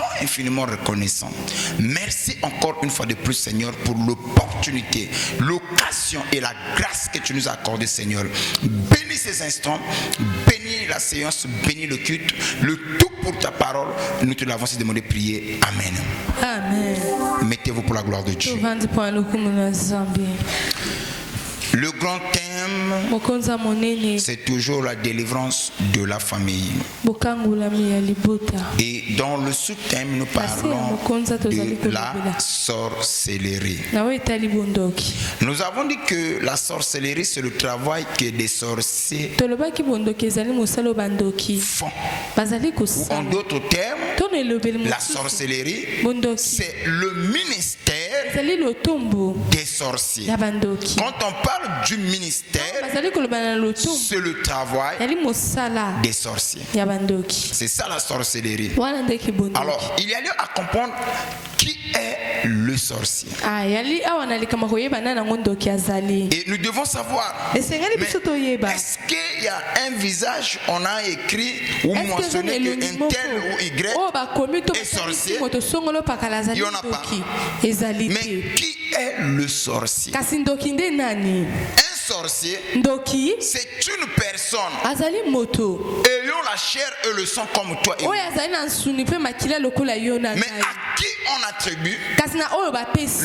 sont infiniment reconnaissants. Merci encore une fois de plus, Seigneur, pour l'opportunité, l'occasion et la grâce que tu nous as accordée, Seigneur. Bénis ces instants, bénis la séance, bénis le culte, le tout pour ta parole. Nous te l'avons demandé, prier. Amen. Amen. Mettez-vous pour la gloire de Dieu. Le grand thème, c'est toujours la délivrance de la famille. Et dans le sous-thème, nous parlons de la sorcellerie. Nous avons dit que la sorcellerie, c'est le travail que des sorciers font. Ou en d'autres termes, la sorcellerie, c'est le ministère des sorciers. Quand on parle du ministère, c'est le travail des sorciers. C'est ça la sorcellerie. Alors, il y a lieu à comprendre qui est le sorcier. Et nous devons savoir, mais est-ce qu'il y a un visage, on a écrit ou mentionné qu'un tel ou Y est sorcier? Il n'y en a pas. Mais qui est le sorcier? Un sorcier, c'est une personne ayant la chair et le sang comme toi et moi. Mais à qui on attribue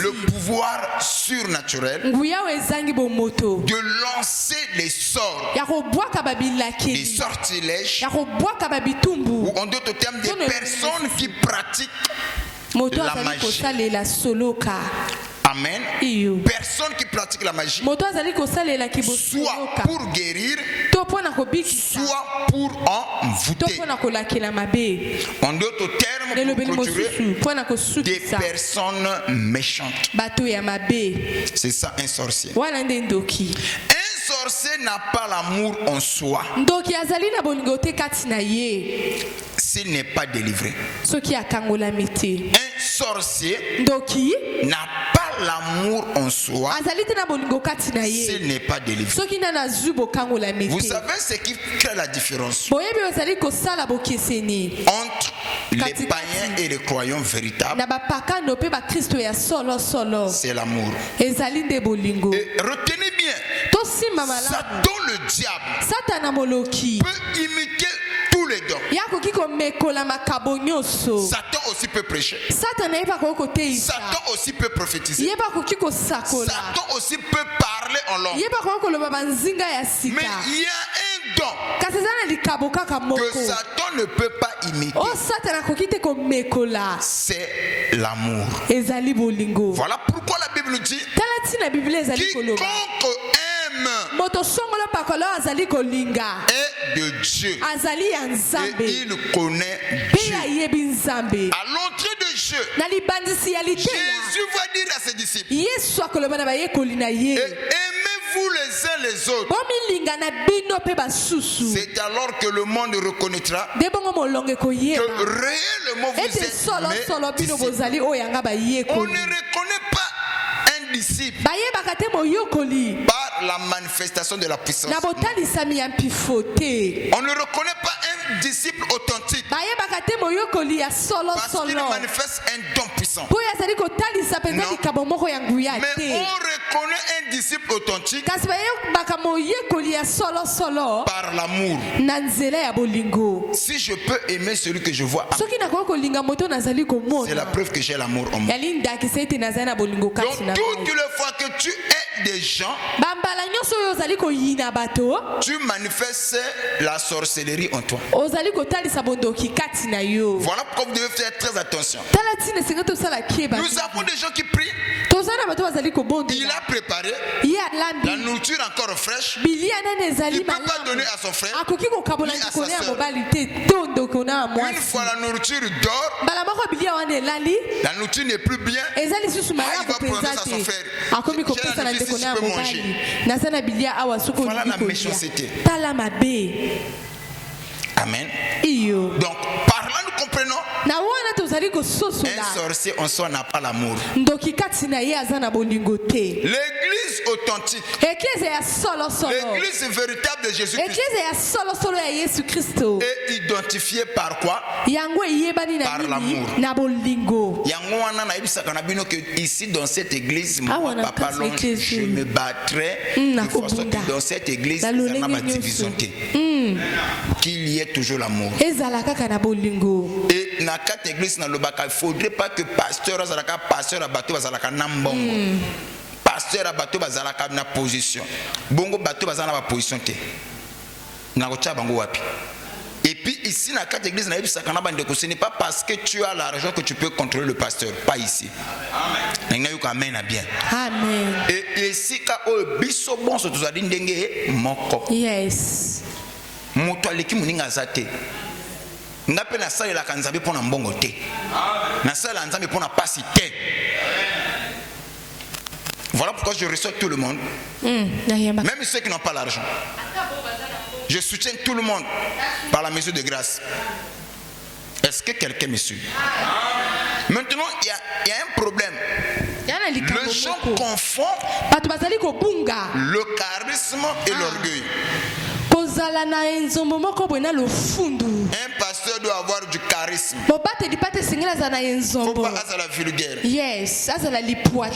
le pouvoir surnaturel de lancer les sorts, les sortilèges, ou en d'autres termes, des personnes qui pratiquent la magie. Amen. Personne qui pratique la magie, soit pour guérir, soit pour envoûter. En d'autres termes, pour clôturer, des personnes méchantes. C'est ça un sorcier. Un sorcier n'a pas l'amour en soi s'il n'est pas délivré. Un sorcier n'a pas l'amour en soi s'il n'est pas délivré. Vous savez ce qui crée la différence entre les païens et les croyants véritables? C'est l'amour. Et retenez bien, Satan le diable peut imiter tous les dons. Satan aussi peut prêcher. Satan aussi peut prophétiser. Satan aussi peut parler en langue. Mais il y a un don que Satan ne peut pas imiter. C'est l'amour. Voilà pourquoi la Bible dit quiconque aime est de Dieu et il connaît Dieu. À l'entrée de Dieu, Jésus va dire à ses disciples, aimez-vous les uns les autres. C'est alors que le monde reconnaîtra que réellement vous êtes mes disciples. On ne reconnaît pas un disciple par la manifestation de la puissance. On ne reconnaît pas un disciple authentique parce qu'il manifeste un don puissant. Non. Mais on reconnaît un disciple authentique par l'amour. Si je peux aimer celui que je vois, c'est la preuve que j'ai l'amour en moi. Donc toutes les fois que tu es des gens, tu manifestes la sorcellerie en toi. Voilà pourquoi vous devez faire très attention. Nous avons des gens qui prient. Il a préparé la nourriture encore fraîche. Il ne peut pas donner à son frère ni à sa soeur. Une fois la nourriture dort, la nourriture n'est plus bien. Il va prendre à son frère. J'ai la nourriture, si je peux manger. Voilà la méchanceté. Amen. Donc, parlant comprenons, un sorcier en soi n'a pas l'amour. L'église authentique, l'église véritable de Jésus-Christ est identifiée par quoi? Par l'amour. Ici dans cette église, moi, papa, je me battrai de façon que dans cette église, il y a ma division. Qu'il y ait toujours l'amour. Et dans cette église, il ne faudrait pas que pasteur abato bazalaka nambongo. Pasteur abato bazalaka na position. Bongo bato bazana ba position te. Na kocha bango wapi. Et puis ici dans cette église, ce n'est pas parce que tu as l'argent que tu peux contrôler le pasteur. Pas ici. Amen. Amen. Et ici, yes. Moto aleki muninga zate. Ngape na sala la kanzabe pona mbongo te. Na sala nzambe pona pasi te. Voilà pourquoi je reçois tout le monde. Même ceux qui n'ont pas l'argent. Je soutiens tout le monde par la mesure de grâce. Est-ce que quelqu'un me suit? Maintenant, il y a un problème. Les gens confondent le charisme et l'orgueil. Un pasteur doit avoir du charisme. Faut pas la vulgaire. Yes,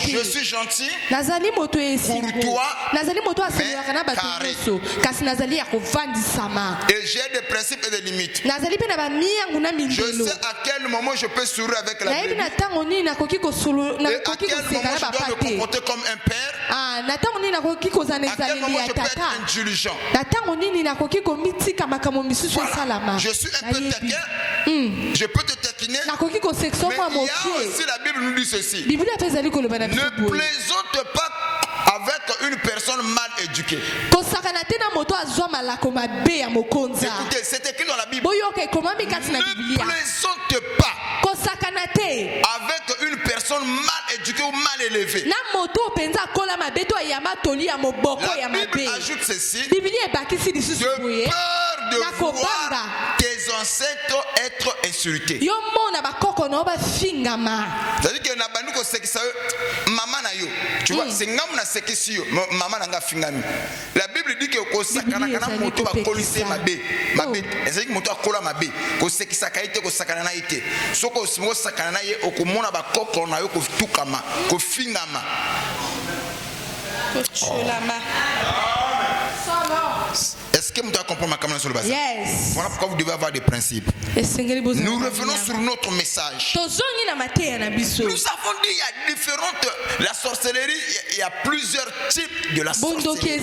je suis gentil, courtois, et j'ai des principes et des limites. Je sais à quel moment je peux sourire avec la Bible. Et à quel moment je dois me comporter comme un père. À quel moment je peux être indulgent. Voilà. Je suis un peu taquin. Je peux te taquiner. Mais il y a aussi la Bible nous dit ceci. Ne plaisante pas avec une personne mal éduquée. Écoutez, c'est écrit dans la Bible. Ne plaisante pas avec une personne mal éduquée ou mal élevée. La Bible ajoute ceci. De peur de voir tes ancêtres être insultés. C'est-à-dire que maman na yo, tu vois, c'est ngam na sekisi yo, maman nga fingami. La Bible dit que ko sakana kana moto ba kolise mabe, c'est-à-dire que moto akola mabe, ko sekisa kaite ko sakana na ite. Soko simo sakana na ye okomona ba koko na yo ko tukama, ko fingama. Est-ce que vous comprenez ma caméra sur le bassin? Yes. Voilà pourquoi vous devez avoir des principes. Nous revenons sur notre message. Nous avons dit il y a différentes. La sorcellerie, il y a plusieurs types de la sorcellerie. Et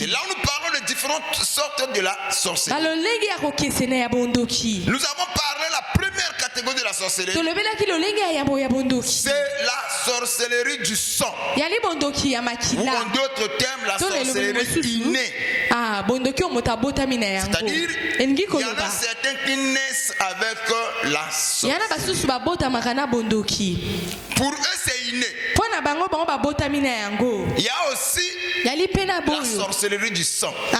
là nous parlons de différentes sortes de la sorcellerie. Nous avons parlé de la première catégorie de la sorcellerie. C'est la sorcellerie du sang. Ou en d'autres termes, la sorcellerie innée. C'est-à-dire, il y en a certains qui naissent avec la sorcellerie. Pour eux, c'est inné. Il y a aussi la sorcellerie du sang. Et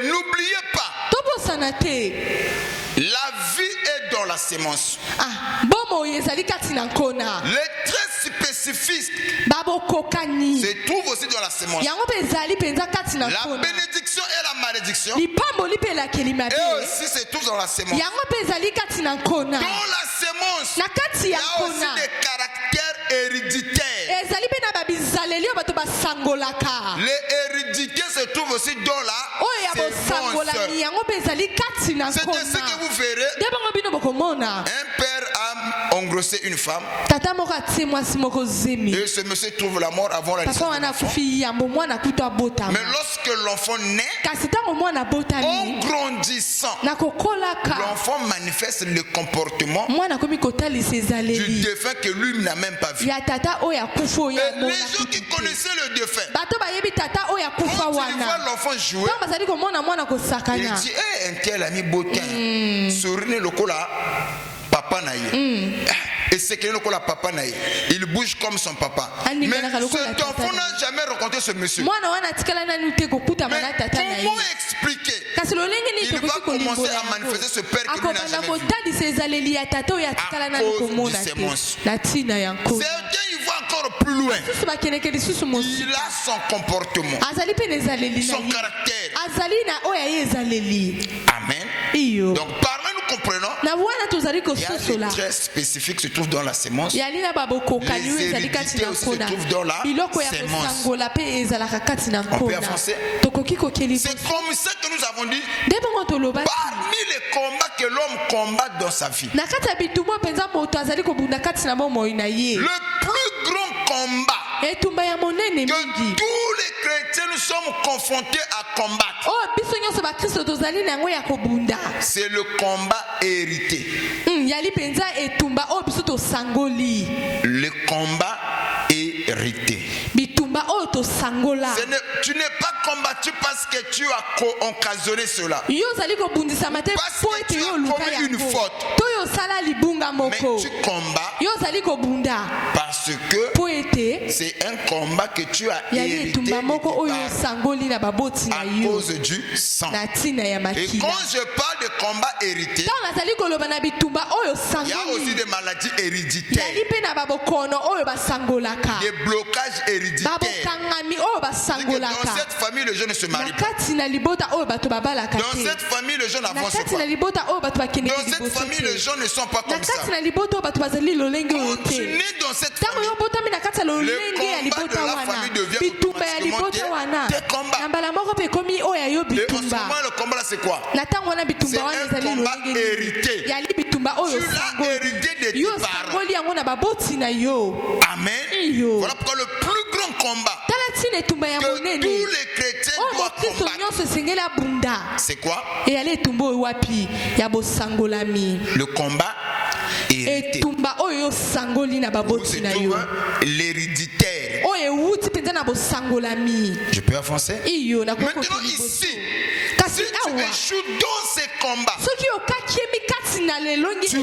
n'oubliez pas, la vie est dans la sémence. Les traits spécifiques se trouvent aussi dans la sémence. La bénédiction et la malédiction et aussi se trouvent dans la sémence. Dans la sémence, il y a aussi des caractères héréditaires. Les héréditaires se trouvent aussi dans la sémence. C'est ainsi que vous verrez, un père a engrossé une femme et ce monsieur trouve la mort avant la naissance de l'enfant. Mais lorsque l'enfant naît, en grandissant, l'enfant manifeste le comportement du défunt que lui n'a même pas vu. Et les gens qui connaissaient le défunt, quand ils voient l'enfant jouer, il dit un tel ami botin, sourire le cola, papa naïe. Et c'est que le papa naïe, il bouge comme son papa. Mais cet enfant n'a jamais rencontré ce monsieur. Mais comment expliquer il va commencer à manifester ce père que lui n'a jamais vu. À cause de ses mensonges. Certains, ils vont encore plus loin. Il a son comportement, son caractère. Amen. Donc par là nous comprenons, il y a des traits spécifiques qui se trouvent dans la sémence. Les hérédités aussi se trouvent dans la sémence. On peut avancer. C'est comme ça que nous avons dit, parmi les combats que l'homme combat dans sa vie, le plus grand combat que tous les chrétiens nous sommes confrontés à combattre, c'est le combat hérité. Le combat hérité. Tu n'es pas combattu parce que tu as occasionné cela, parce que tu as commis une faute, mais tu combats parce que c'est un combat que tu as hérité à cause du sang. Et quand je parle de combat hérité, il y a aussi des maladies héréditaires, des blocages héréditaires. Dans cette famille, les gens ne se marient pas. Dans cette famille, les gens n'avancent pas. Dans cette famille, les gens ne sont pas comme ça. Quand tu nais dans cette famille, le combat de la famille devient automatiquement des combats. Et en ce moment, le combat là, c'est quoi? C'est un combat hérité. Tu l'as hérité de tes parents. Amen. Voilà pourquoi le plus grand combat que tous les chrétiens doivent combattre, c'est quoi? Le combat hérité. Où se trouve l'héréditaire. Je peux avancer? Maintenant ici, si tu échoues dans ces combats, tu rates tout.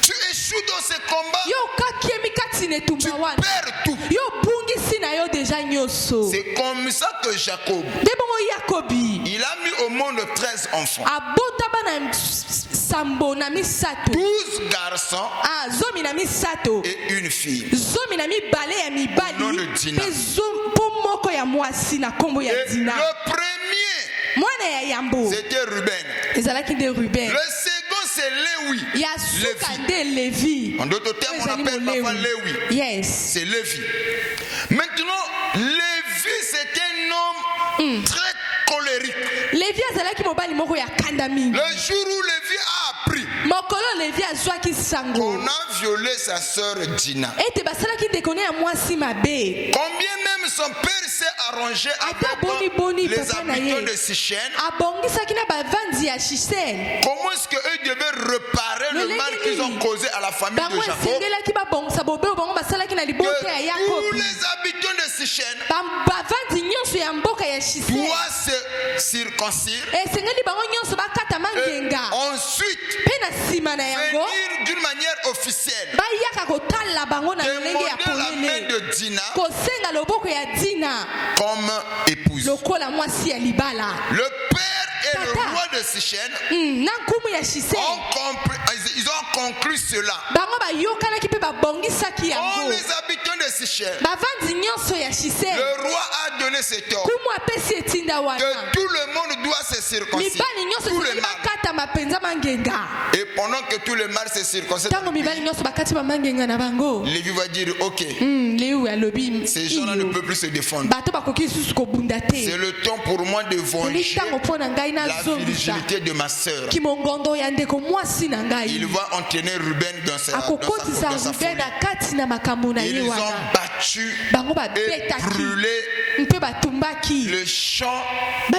Tu échoues dans ces combats, tu perds tout. C'est comme ça que Jacob, il a mis au monde 13 enfants, 12 garçons et une fille. Au nom de Dina. Et le premier, c'était Ruben. Le second, c'est Lévi. En d'autres termes, on appelle parfois Lévi. Yes. C'est Lévi. Maintenant, Lévi, c'est un homme très colérique. Le jour où Lévi a appris qu'on a violé sa sœur Dina, combien même son père s'est arrangé avec les habitants de Sichem, comment est-ce qu'eux devaient réparer le mal qu'ils ont causé à la famille de Jacob? Tous les habitants de Sichem doivent se circoncire et ensuite venir d'une manière officielle demander la main de Dina comme épouse. Le père et le roi de Sichem ils ont conclu cela. Oh, les habitants de Sichem, le roi a donné cet ordre que tout le monde doit se circoncire, tout le mâles. Et pendant que tout le mâles se circoncise, Lévi va dire ok, ces gens-là ne peuvent plus se défendre. C'est le temps pour moi de venger la virginité de ma sœur. Il va entraîner Ruben dans sa folie. Ils ont battu et brûlé le champ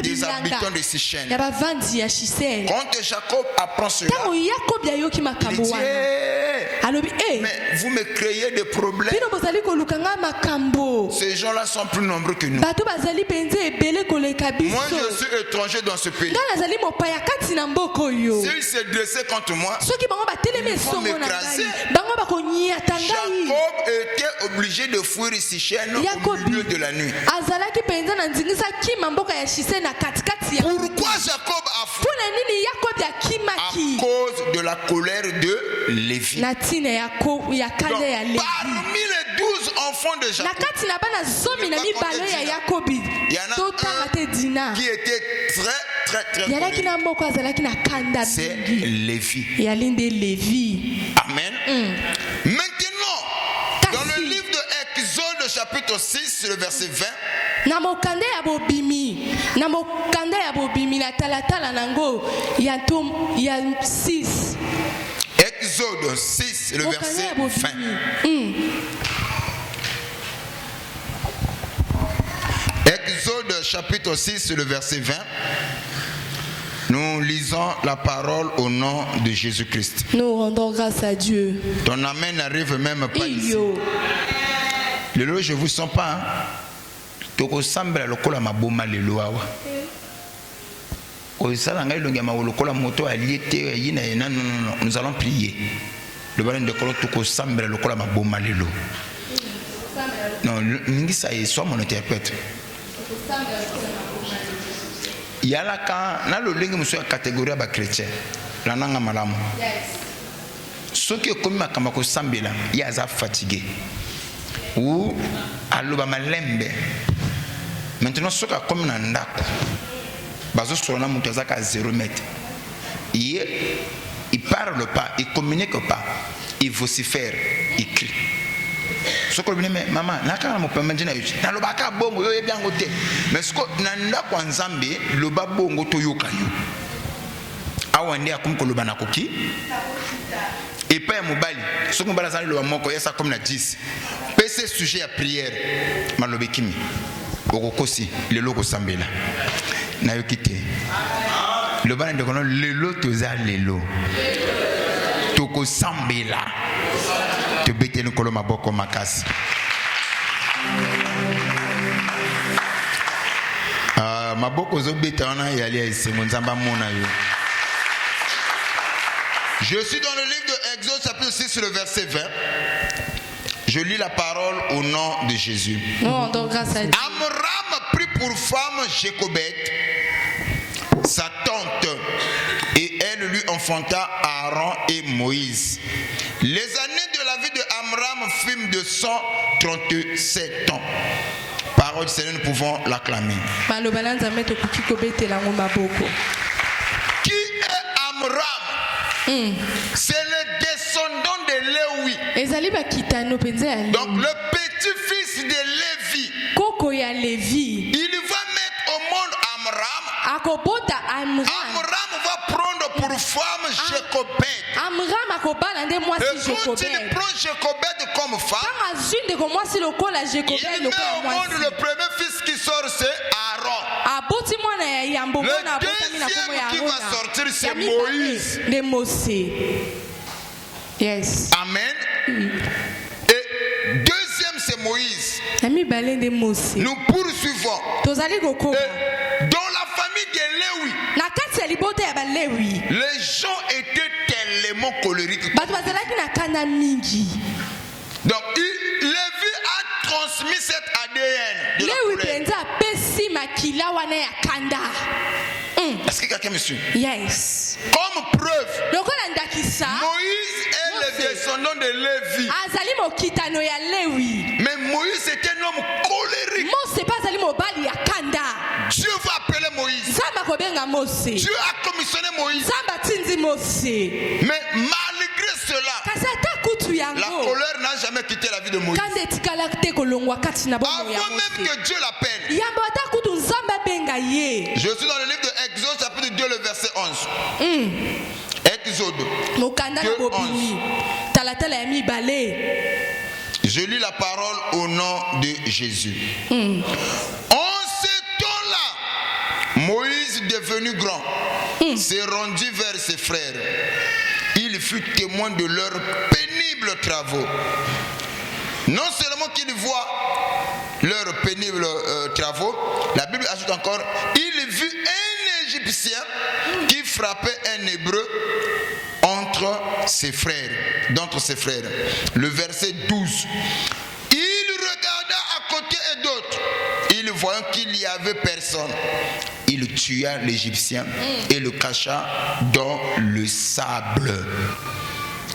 des habitants de Sichem. Quand Jacob apprend cela, il dit mais vous me créez des problèmes. Ces gens-là sont plus nombreux que nous. Moi, je suis étranger dans ce pays. S'ils se dressaient contre moi, ils vont m'écraser. Jacob était obligé de fuir Sichem au milieu de la nuit. Pourquoi Jacob a fui? À cause de la colère de Lévi. Donc, parmi les 12 enfants de Jacob, il y en a un qui était très colérique. C'est Lévi. Amen. Maintenant, dans le livre de Exode chapitre 6, le verset 20, Exode 6, le verset 20. Exode chapitre 6, le verset 20. Nous lisons la parole au nom de Jésus-Christ. Nous rendons grâce à Dieu. Ton amen n'arrive même pas ici. Lelo, je vous sens pas. Toko sambela lokola maboma lelo awa. Oyisala ngai longa lokola moto aliete yina yena non, nous allons prier. Le ballon de kolo toko sambela lokola maboma lelo. Non, ngisa est soit mon interprète. Yala quand na lo lengi muso catégorie ba chrétien. La nanga malamu. Ce qui est comme makamba ko sambela, ya za fatigué. Ou aloba malembe. Maintenant ce qui est comme na ndako. Bazo sur na muto zaka 0 mètre. Il parle pas, il communique pas, il vocifère, il crie. Ce que je dis, maman, nakana mo pemandina yuti. Na lobaka bongo yo bien ngote. Mais ce que nanda kwa nzambe loba bongo to yoka yo. Awande akumko loba nakoki. Et pas mobali. Ce que mbala zali loba moko yesa comme na 10. PC sujet à prière. Malobekimi. Okokosi le loko sambela. Na yokite. Le bana de kono lelo toza lelo. Toko sambela. Te bete no kolo maboko makasi. Maboko zo beta wana yali esengo nzamba mona yo. Je suis dans le livre de Exode chapitre 6 le verset 20. Je lis la parole au nom de Jésus. Donc grâce à Dieu. Amram prit pour femme Jécobette, sa tante, et elle lui enfanta Aaron et Moïse. Les années de la vie de Amram furent de 137 ans. Parole du Seigneur, nous pouvons l'acclamer. Qui est Amram? C'est le descendant de Lévi. Donc le petit-fils de Lévi. Il va mettre au monde Amram. Amram va prendre pour femme Jécobette. Et quand il prend Jécobette comme femme, il met au monde le premier fils qui sort, c'est Aaron. Le deuxième qui va sortir, c'est Moïse. Yes. Amen. Et deuxième, c'est Moïse. Nous poursuivons. Et dans la famille de Lévi, les gens étaient tellement colériques. Donc, Lévi a transmis cet ADN de la colère. Est-ce que quelqu'un me suit? Yes. Comme preuve, Moïse est le descendant de Lévi. Mais Moïse était un homme colérique. Dieu va appeler Moïse. Dieu a commissionné Moïse. Mais malgré cela, la colère n'a jamais quitté la vie de Moïse. Avant même que Dieu l'appelle. Je suis dans le livre de Exode chapitre 2 le verset 11. Exode 2, 11. Je lis la parole au nom de Jésus. En ce temps-là, Moïse devenu grand s'est rendu vers ses frères. Il il fut témoin de leurs pénibles travaux. Non seulement qu'il voit leurs pénibles travaux, la Bible ajoute encore, il vit un Égyptien qui frappait un Hébreu d'entre ses frères. Le verset 12. Il regarda à côté et d'autres. Il voyant qu'il n'y avait personne, il tua l'Égyptien et le cacha dans le sable.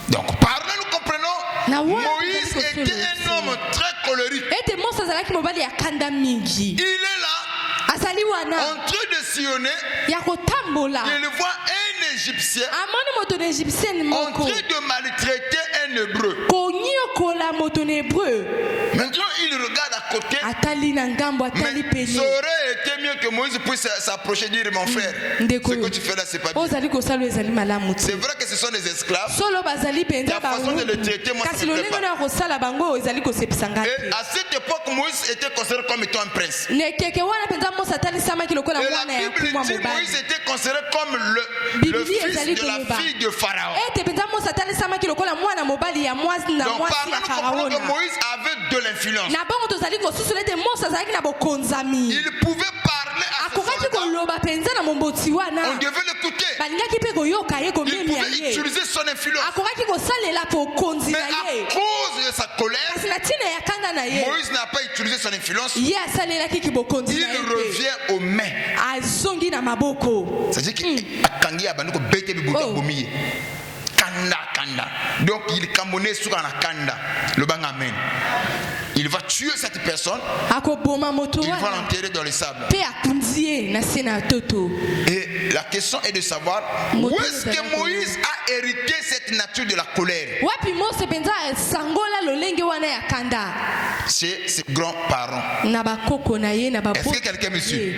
Donc par là nous comprenons, Moïse était un homme très colérique. Il est là en train de sillonner. Il voit un Égyptien en train de maltraiter un Hébreu. Maintenant il regarde à côté. Mais ça aurait été mieux que Moïse puisse s'approcher et dire mon frère, ce que tu fais là c'est pas bien. C'est vrai que ce sont des esclaves. La façon de les traiter, moi ça me plaît pas. Et à cette époque Moïse était considéré comme étant un prince. Et la Bible dit Moïse était considéré comme le fils de la fille de Pharaon. Donc par là nous comprenons que Moïse avait de l'influence. Il pouvait parler à ses soldats. On devait l'écouter. Il pouvait utiliser son influence. Mais à cause de sa colère, Moïse n'a pas utilisé son influence. Il revient aux mains. C'est-à-dire qu'il donc il cambonne sur la kanda. Le bang amen. Il va tuer cette personne. Il va l'enterrer dans le sable. Et la question est de savoir où est-ce que Moïse a hérité cette nature de la colère. Chez ses grands-parents. Est-ce que quelqu'un me suit?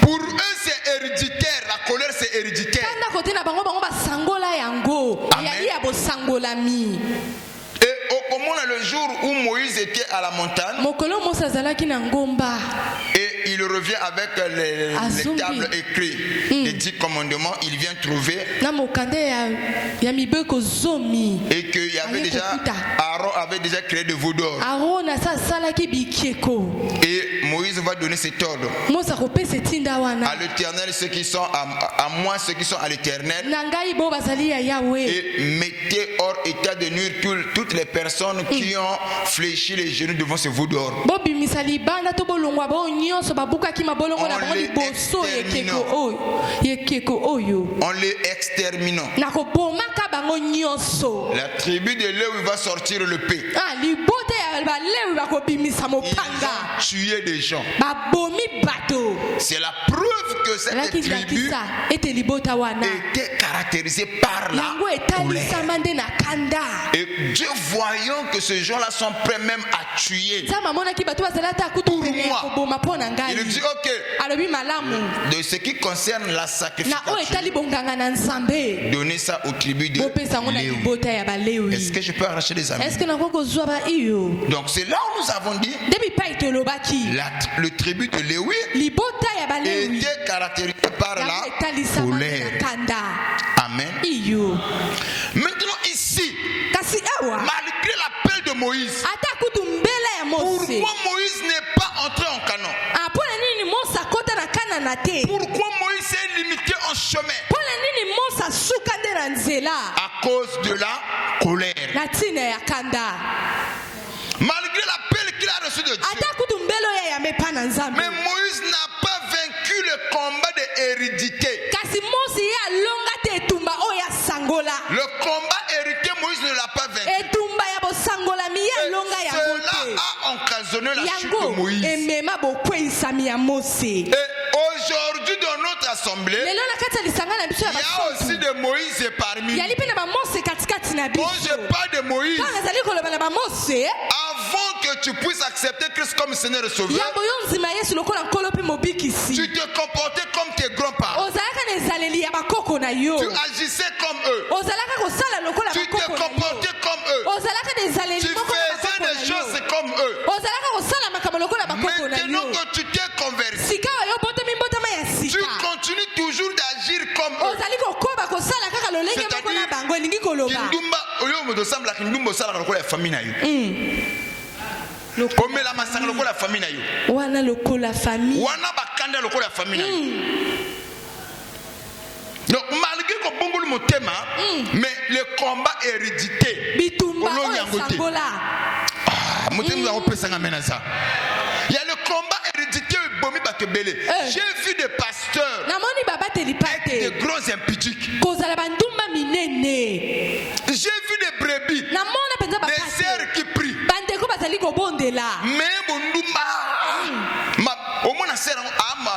Pour eux c'est héréditaire. La colère c'est héréditaire. Amen. Et au moment le jour où Moïse était à la montagne, et il revient avec les tables écrites, les 10 commandements, il vient trouver et qu'il y avait déjà, Aaron avait déjà créé de veau d'or. Et Moïse va donner cet ordre à l'Éternel, ceux qui sont à moi, ceux qui sont à l'Éternel, et mettez hors état de nuire toutes les personnes qui ont fléchi les genoux devant ce veau d'or. En les exterminant. La tribu de Lévi va sortir le paix. Ils ont tué des gens. C'est la preuve que cette tribu était caractérisée par la colère. Et Dieu voyant que ces gens-là sont prêts même à tuer pour moi, il dit ok, de ce qui concerne la sacrification, donnez ça aux tribus de Lévi. Est-ce que je peux arracher des amis? Donc c'est là où nous avons dit le tribu de Lévi était caractérisé par la colère. Amen. Maintenant ici, malgré l'appel de Moïse, pourquoi Moïse n'est pas entré en Canaan? Pourquoi Moïse s'est limité en chemin? À cause de la colère. Malgré l'appel qu'il a reçu de Dieu, mais Moïse n'a pas vaincu le combat de hérédité. Le combat hérité, Moïse ne l'a pas vaincu. Et cela a occasionné la chute de Moïse. Et aujourd'hui dans notre assemblée, il y a aussi de Moïse parmi nous. Quand je parle de Moïse, avant que tu puisses accepter Christ comme Seigneur et Sauveur, tu te comportais comme tes grands-parents. Tu agissais comme eux. Tu te comportais comme eux. Tu faisais des choses comme eux. Maintenant que tu t'es converti, tu continues toujours d'agir comme eux. C'est-à-dire, koloba. Kindumba oyo moto semble la kindumba sala lokola ya famille na yo. Comme la masanga lokola ya famille na yo. Wana lokola famille. Wana bakanda lokola ya famille na yo. Donc malgré que bongo le motema, mais le combat hérédité. Bitumba sangola. Ah, motema va repasser à menaça. Il y a le combat hérédité bomi bakebele. J'ai vu des pasteurs. Namoni baba telipate. Des gros impudiques. Kozala bandumba minene. J'ai vu des brebis. Namona penza baba. Des sœurs qui prient. Bandeko bazali ko bondela. Mais bondumba. Omona sera ama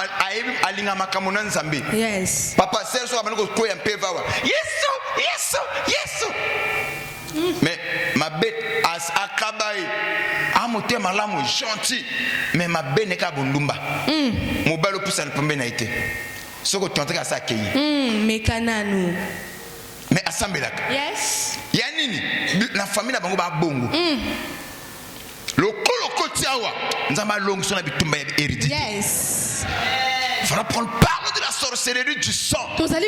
alinga makamona nzambe. Yes. Papa sera so abanako koya mpeva wa. Yesu. Mais ma bête as akabaye. Amote malamu gentil. Mais ma bête n'est qu'à bondumba. Mobalo pousse en pombe na été. Soko tu entends ça accueillir. Mekananu. Mais assemblaka. Yes. Yanini la famille na bango ba bongo. Le kotiawa nzamba longue son bitumba hérédité. Yes. Il faudra prendre part de la sorcellerie du sang. Pourquoi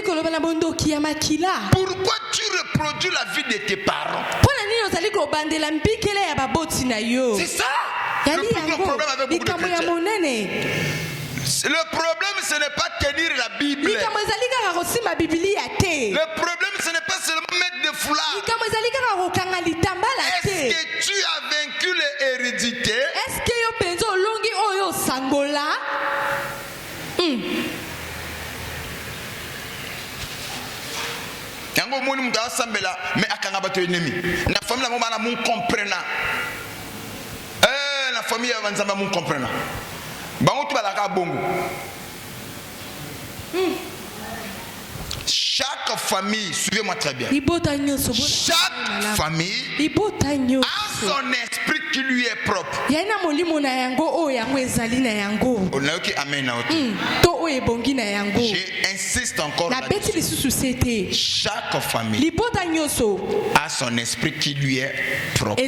tu reproduis la vie de tes parents? C'est ça. Le plus gros problème avec beaucoup de chrétiens. Le problème, ce n'est pas tenir la Bible. Le problème, ce n'est pas seulement mettre des foulards. Est-ce que tu as vaincu l'hérédité? Est-ce que tu as sangola? Yango moni muta asambela mais akanga bato ennemi. Na famille la mona mon comprenant. La famille ya banzamba mon comprenant. Bango tu balaka bongo. Chaque famille, suivez-moi très bien. Chaque famille a son esprit qui lui est propre. J'insiste encore là-dessus. Chaque famille a son esprit qui lui est propre.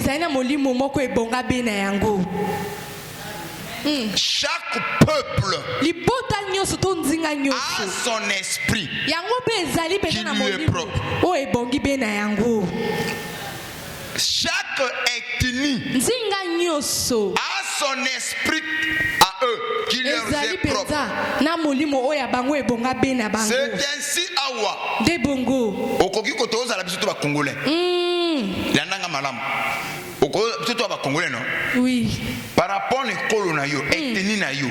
Chaque peuple a son esprit qui lui est propre. Chaque ethnie a son esprit à eux qui leur est propre. C'est ainsi awa okoki kotoza la biso to ba congolais. Landanga malamu. Okoki ba congolais non? Oui. Par rapport à l'école na yo, ethnie na yo.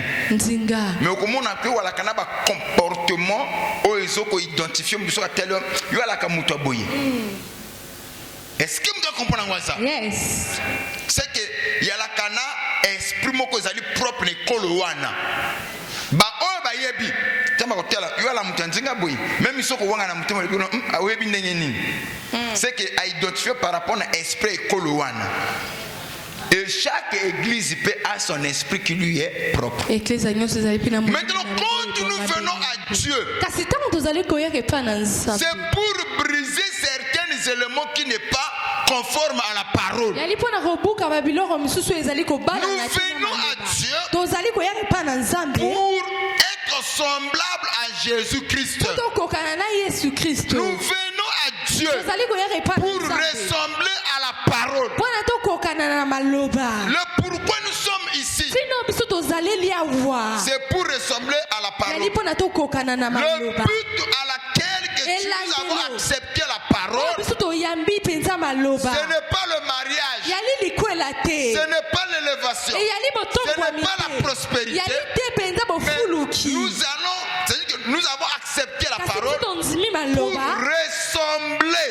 Mais okomona pe wala kana ba comportement o ezoko identifier biso tel yo ala ka muto boye. Est-ce que vous comprenez ça? Yes. C'est que y a la kana esprit moko ezali propre l'école wana. Ba o ba yebi. Tama ko tela yo ala muto nzinga boye. Même isoko wanga na muto mo a webi ndenge nini. C'est que a identifier par rapport à esprit école wana. Et chaque église peut avoir son esprit qui lui est propre. Maintenant, quand nous venons à Dieu, c'est pour briser certains éléments qui n'est pas conformes à la parole. Nous venons à Dieu pour être semblable à Jésus-Christ. Nous venons à Dieu pour ressembler à la parole. Le pourquoi nous sommes ici, c'est pour ressembler à la parole. Le but à laquelle que nous avons accepté la parole, ce n'est pas le mariage, ce n'est pas l'élévation, ce n'est pas la prospérité, mais nous avons accepté la parole pour ressembler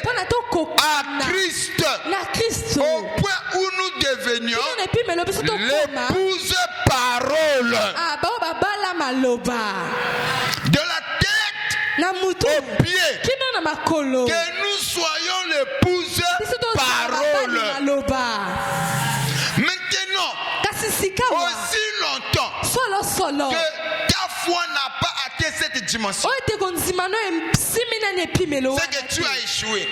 à Christ au point où nous devenions l'épouse parole. De la tête au pied, que nous soyons l'épouse parole. Maintenant, aussi longtemps que ta foi n'a pas atteint cette dimension, c'est que tu as échoué.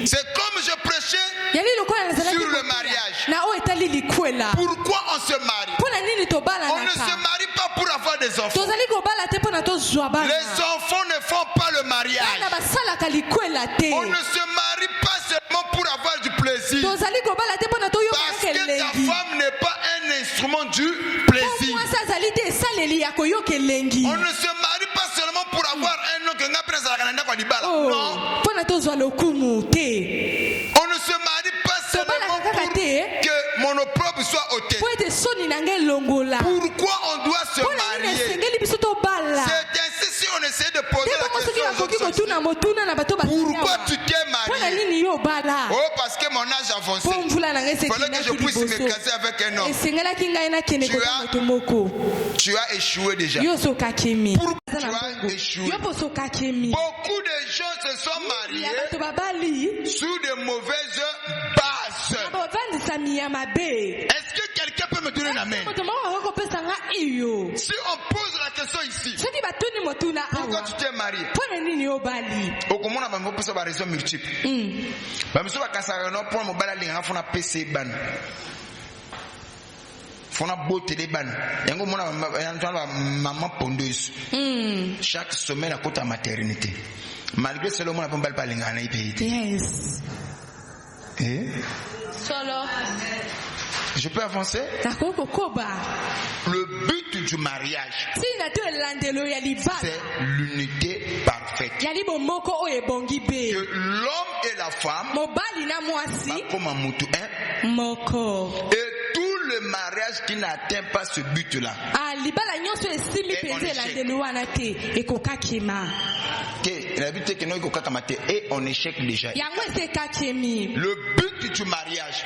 C'est comme je prêchais sur le mariage. Pourquoi on se marie? On ne se marie pas pour avoir des enfants. On Les enfants ne font pas le mariage. On ne se marie pas seulement pour avoir du plaisir. Parce que ta femme n'est pas un instrument du plaisir. On ne se marie pas seulement pour avoir un nom que non. On ne se marie pas seulement pour que mon opprobre soit ôté. Pourquoi on doit se marier? C'est ainsi si on essaie de poser la question. Pourquoi tu t'es marié? Oh, parce que mon âge avancé. Il fallait que je puisse me caser avec un homme. Tu as échoué déjà. Pourquoi tu as échoué? Beaucoup de gens se sont mariés sous de mauvaises bases. Est-ce que quelqu'un peut me donner un amen? Si on pose la question ici, pourquoi tu t'es marié? Au comment on a posé la raison multiple. Chaque semaine à côté de la maternité. Malgré cela, on a pas parlé en pays. Yes. Solo. Je peux avancer? Le but du mariage, c'est l'unité parfaite. Que l'homme et la femme, comme un moutou, et tout le mariage qui n'atteint pas ce but-là, et on échec déjà. Le but du mariage,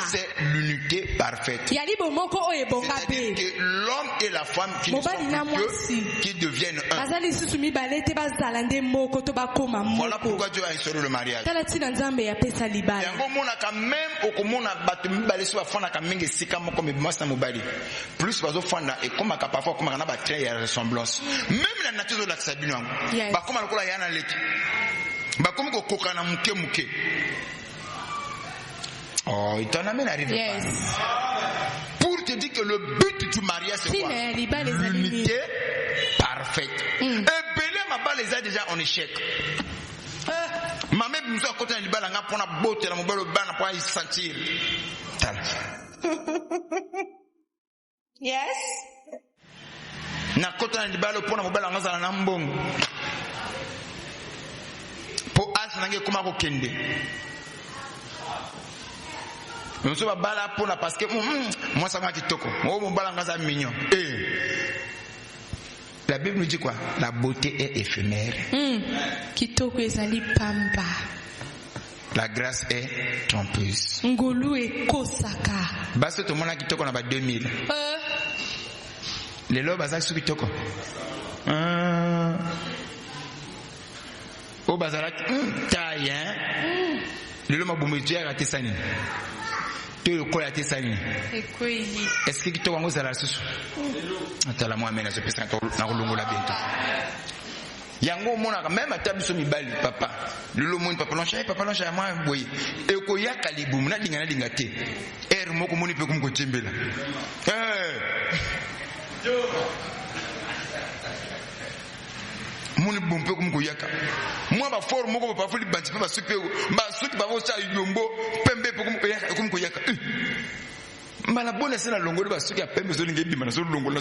c'est l'unité parfaite. C'est-à-dire que l'homme et la femme qui ne sont plus qui deviennent un. Voilà pourquoi Dieu a instauré le mariage. Plus et comme parfois comme ressemblance. Même la nature de la sabine. Oh, il t'en amène à arriver. Yes. Pour te dire que le but du mariage, c'est quoi? L'unité parfaite. Et Bélé m'a pas les a déjà en échec. Ma mère nous a côté de l'ibala nga pour la beauté la mobile ban pour y sentir. Yes. Na côté de l'ibala pour la mobile nga za na mbongo. Pour as nange kuma ko kende. Nous sommes bala pour la parce que moi ça m'a dit toko. Moi mon bala nga za mignon. La Bible nous dit quoi? La beauté est éphémère. Kitoko ezali pamba. La grâce est trompeuse. Ngolu ekosaka. Basi to mona kitoko na ba 2000. Les lois bazaki su kitoko. O bazala taille hein. Les lois mabumeti a raté sani. Tu le quoi raté sani. Est-ce que kitoko ngo zala susu? Atala moi mena se pesa na kolongola bento. Yango mona même atabiso mibali papa. Lelo moni papa loncha moi boye. E ko ya kalibu mna dinga te. Moko moni pe ko tembela. Moni bompe ko yaka. Moi ba for moko ba fuli banti pa super ba soki ba vosa yombo pembe pe ko yaka. Mala bonne c'est la longola ba soki a pembe zo lingi bima na zo longola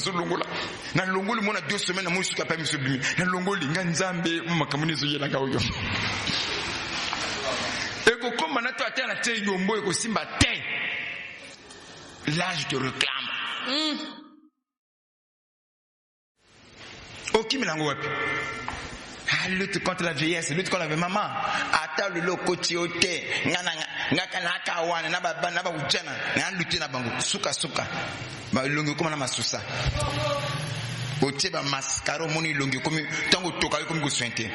na longoli mona 2 semaines na mo soki a pembe so bimi na longoli nga nzambe makamuni zo yela ka oyo eko koma na to atana te yombo eko simba te l'âge te réclame oki milango wapi lutte contre la vieillesse, lutte contre la maman. Ata le loko tiote, ngaka naka wana na baba na ba ujana, na lutte na bango suka. Ba longo comme na masusa. Otie ba mascaro moni longo comme tango toka comme go sointe.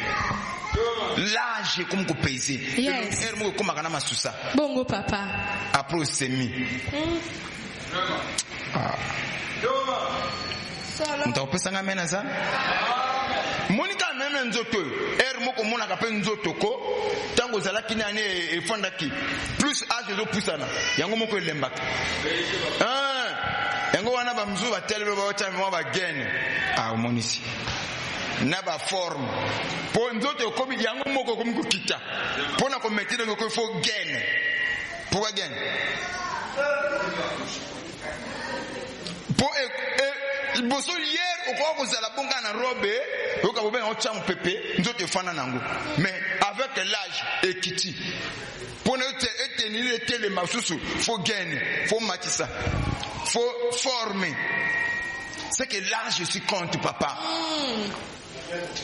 L'âge comme ko peser. Yes. Er mo comme na masusa. Bongo papa. Après semi. Nta opesanga mena za? Monika meme nzoto moko mona ka pe nzoto ko tango zala kinani e fondaki plus âge zo pusana yango moko elembaka Yango wana ba mzu ba telebe ba ota mo ba gain. Ah monisi. Na ba forme. Po nzoto komi yango moko komi ko kita. Po na ko mettre ngo ko faut gain. Pourquoi gain? Po boso hier okwa kozala bonga na robe oka bobenga otcham pepe nzoto efana nango. Mais avec l'âge ekiti. Pour ne tenir les masusu, faut gagner, faut matissa, faut former. C'est que là je suis contre papa.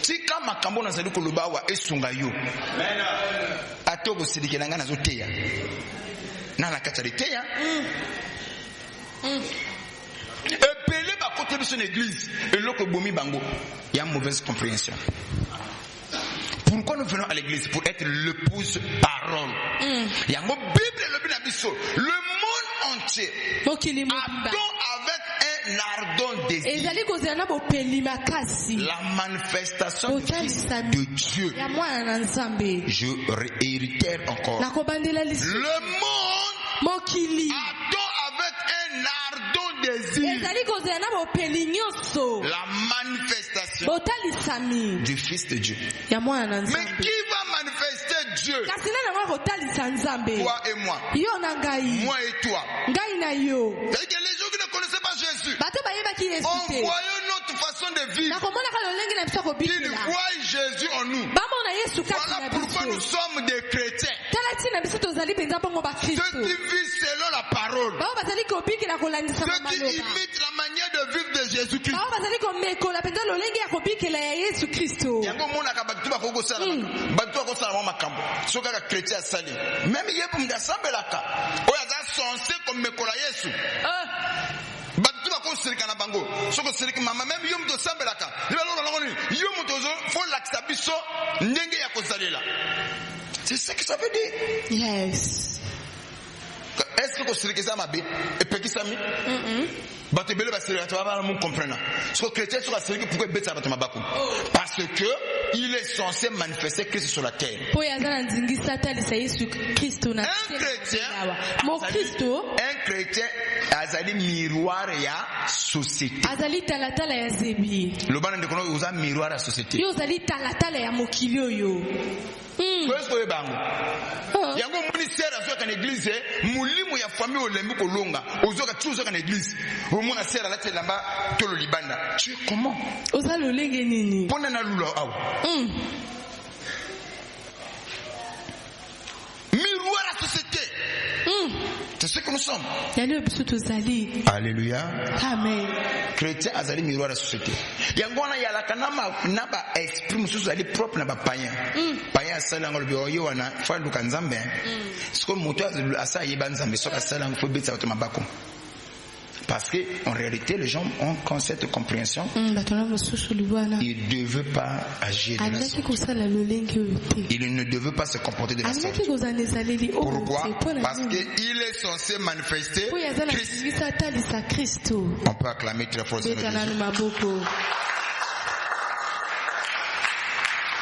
Si quand ma cambo na zali kolobawa esunga yo. Atoko sidike nanga na zoteya. Na la kachariteya. Epele ba côté de son église et loko bomi bango. Il y a mauvaise compréhension. Pourquoi nous venons à l'église? Pour être l'épouse parole. Il y a mon Bible le monde entier attend avec un ardent désir la manifestation du Fils de Dieu. Je réitère encore. Le monde attend avec un ardent désir la manifestation du Fils de Dieu. Mais qui va manifester Dieu? Toi et moi. Moi et toi. C'est-à-dire que les gens qui ne connaissaient pas Jésus, en voyant notre façon de vivre, ils voient Jésus en nous. Voilà pourquoi nous sommes des chrétiens. Ceux qui vivent selon la parole. Ceux qui imitent la manière de vivre de Jésus-Christ. Même censé comme me kola Yesu. Batu ba ko sirika na bango. Soko sirika mama même yom to sambelaka. Yom to faut l'accepter ndenge ya kosalela. C'est ce que ça veut dire. Yes. Est-ce que ko sirika ça mabe et pekisami? Batu bele ba sirika to ba mon comprendre. Ce chrétien sur la sirika pourquoi beta ba mabako? Parce que il est censé manifester Christ sur la terre. Un chrétien azali miroir ya société. Le ban de kono uza miroir ya société. Qu'est-ce que bango? Yango ministère azo ka église, mulimu ya famille olembi kolonga, ozo ka tuzo ka église. Omona sera la telamba tolo libanda. Tu es comment? Oza lo lenge nini? Pona na lulo aw. Miroir à société. C'est ce que nous sommes. Alléluia. Amen. Chrétien azali miroir à société. Yangona yala kanama naba esprit mususu ali propre na ba païen. Païen sala ngolo bi oyo wana fa luka nzambe. Siko moto asa yeba nzambe soka sala ngofo betsa bato mabako. Parce que en réalité les gens ont cette compréhension. Ils ne devaient pas agir de la sorte. Ils ne devaient pas se comporter de la sorte. Pourquoi? Parce qu'il est censé manifester Christ. On peut acclamer très fort.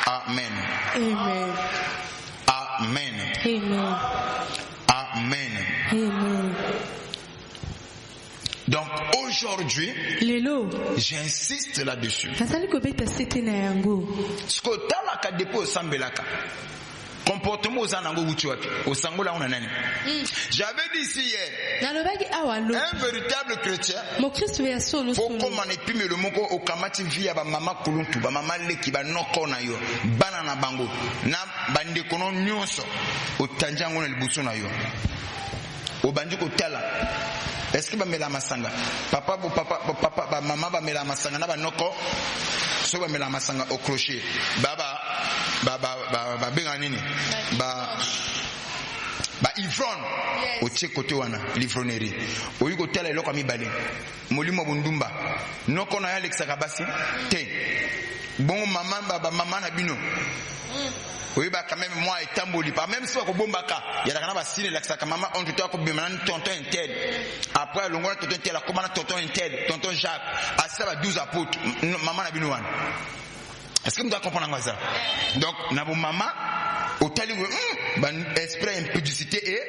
Amen. Amen. Amen. Amen. Amen. Amen. Donc aujourd'hui, j'insiste là-dessus. Ce que talaka dépôt sambelaka. Comportement aux anango wuchuapi. Au sangola on nani. J'avais dit ici hier. Un véritable chrétien. Faut comme on épime le moko au kamati via ba mama kuluntu ba mama leki ba noko na yo. Banana bango. Na bande kono nyonso. Au tanjango na libuso na yo. Au bandi ko tala. Est-ce que ba mela masanga? Papa maman ba mela masanga na ba noko. So ba mela masanga au crochet. Baba benga nini? Ba ivron. Au tche côté wana l'ivronnerie. O yuko tala eloko mibale. Molimo bundumba. Noko na Alexa kabasi. Te. Bon maman maman na bino. Oui, bah, quand même, moi, et tamboli, pas même si on a bombaka, il y a la signe, là, que maman, on doit tonton intel. Après, le tonton intel, la commande tonton intel, tonton Jacques, à ça, 12 apôtres, maman n'a binouan. Est-ce que nous devons comprendre ça? Donc, n'a pas maman, au tali, esprit impudicité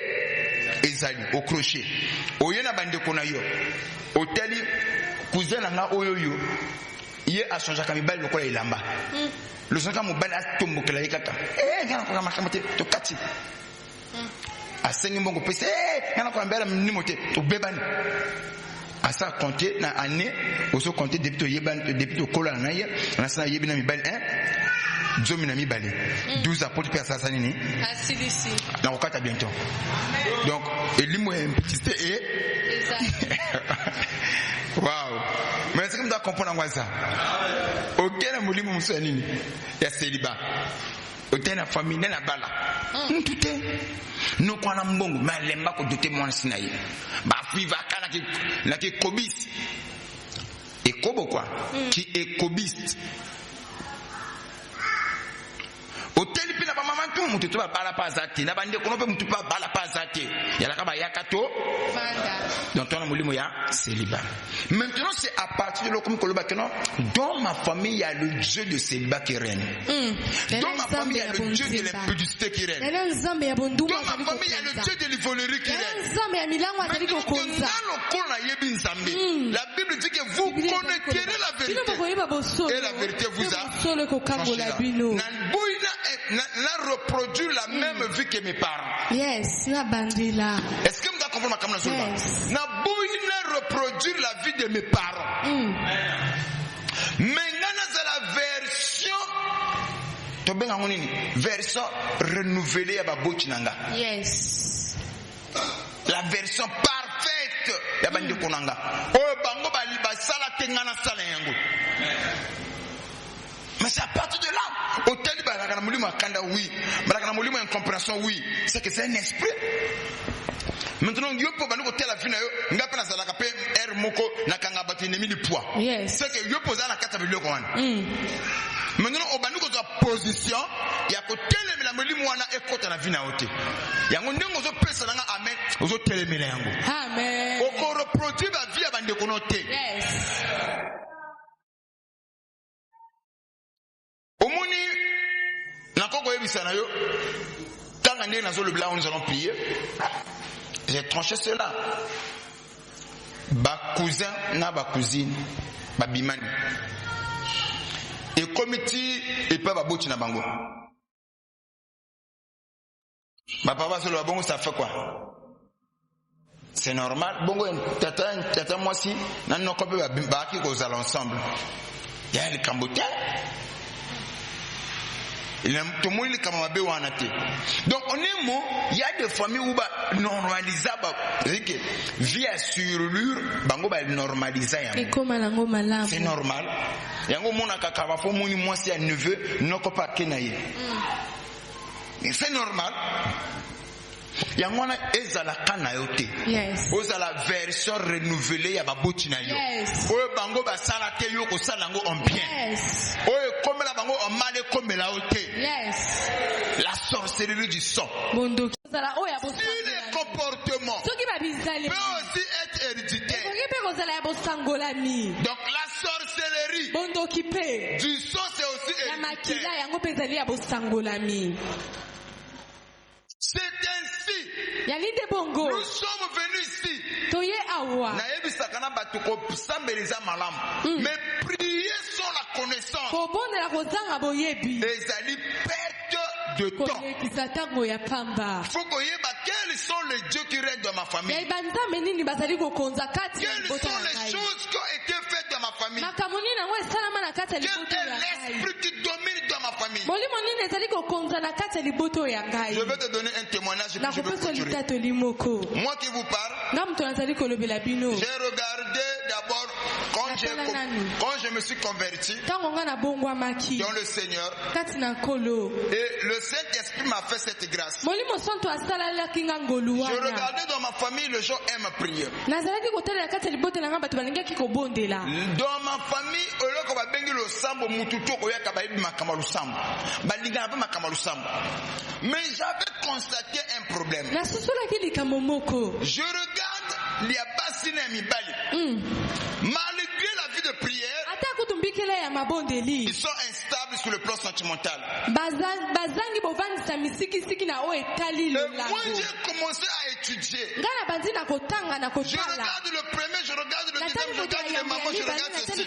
ezali au crochet oyena bande kona yo oteli cousin nga oyoyo ye a changé ka mibali lokola ilamba le sonka mobali atombokela yekaka ngana kwa makamate to kati asengi mbongo pese ngana kwa mbela mnimote to bebani asa compter na année oso compter depuis to yebani depuis to kola na ye na sana yebina mibali Zomina mibali 12 apôtres per ça nini asidisi na okata bientôt donc elimo petit et wow mais c'est comme ça comprendre quoi ça aucun mulimo muso nini ya célibat aucun na famille na bala tout no kwa na mbongo malemba ko doter mon sinayi ba viva kana ki na ki kobis et kobo quoi qui est kobiste hôtel pina ba maman tout mutu ba bala pa zati na bande kono pe mutu ba bala pa zati yala ka ba yakato banda donc on a mulimo ya célibat maintenant c'est à partir de là comme koloba que non dans ma famille il y a le dieu de célibat qui règne dans ma famille il y a le dieu de l'impudicité qui règne dans ma famille il y a le dieu de l'ivolerie qui règne la Bible dit que vous connaîtrez la vérité et la vérité vous a n'a reproduit la même vie que mes parents. Yes, na bandila. Est-ce que vous comprenez ma caméra sur le bas? N'a pas reproduire la vie de mes parents. Maintenant c'est la version renouvelée à Babochinanga. Yes. La version parfaite ya bandi konanga. Oh bango ba sala tengana sala yango. Mais c'est à partir de là, au tel balakana mulimo akanda oui, balakana mulimo incompréhension oui, c'est que c'est un esprit. Maintenant yo po baniko tel la fina yo, ngapa na zalaka pe moko na kanga batu nemi li poids. Yes. C'est que yo poza na kata biloko wana. Maintenant au baniko za position, ya ko telemela mulimo wana ekota na vina ote. Yango ndenge zo pesa nanga amen, ozo telemela yango. Amen. O ko reproduire ba vie bande konote. Yes. Omoni na koko yebisa na yo tanga ndenge nazo le blanc nous allons prier. J'ai tranché cela. Ba cousin na ba cousine ba bimani. Et comité et pas ba boti na bango. Ba papa solo bango ça fait quoi? C'est normal. Bongo tata moi si na noko pe ba ki ko zala ensemble. Il y a le Cambodia. Donc on est mot, il y a des familles où normalisable, vie à surlure, bango ba normaliser. C'est normal. Yango mona kakava fo moni moi si un neveu noko pa kenaye. C'est normal. Yango na ezala kana yote. Yes. Ozala version renouvelée ya baboti na yo. Yes. Oyo bango ba sala te yo ko sala ngo en bien. Yes. Oyo komela bango en mal komela yote. Yes. La sorcellerie du sang. Bondo zala oya bo les comportements. Soki ba bizali. Peut aussi être héréditaire. Soki pe ko zala ya bo sangolami. Donc la sorcellerie bondo kipe du sang c'est aussi héréditaire. Ya makila yango pe zali ya bo sangolami. C'est ainsi. Yalide bongo. Nous sommes venus ici. Toye awa. Na yebisa kana batuko sambeliza malamu. Mais prier sans la connaissance. Ko bonela ko zanga boyebi. Ezali perte de temps. Faut qu'on yeba quels sont les dieux qui règnent dans ma famille. Quelles sont les choses qui ont été faites dans ma famille. Quel est l'esprit qui domine dans ma famille. Je vais te donner un témoignage. Moi qui vous parle, j'ai regardé d'abord quand je me suis converti dans le Seigneur. Et le Saint-Esprit m'a fait cette grâce. Je regardais dans ma famille, les gens aiment prier. Dans ma famille, mais j'avais constaté un problème. Je regarde les bassines et malgré la vie de prière, ils sont instables sur le plan sentimental. Et moi j'ai commencé à étudier. Je regarde le premier, je regarde le deuxième, je regarde les mamans, je regarde ceci.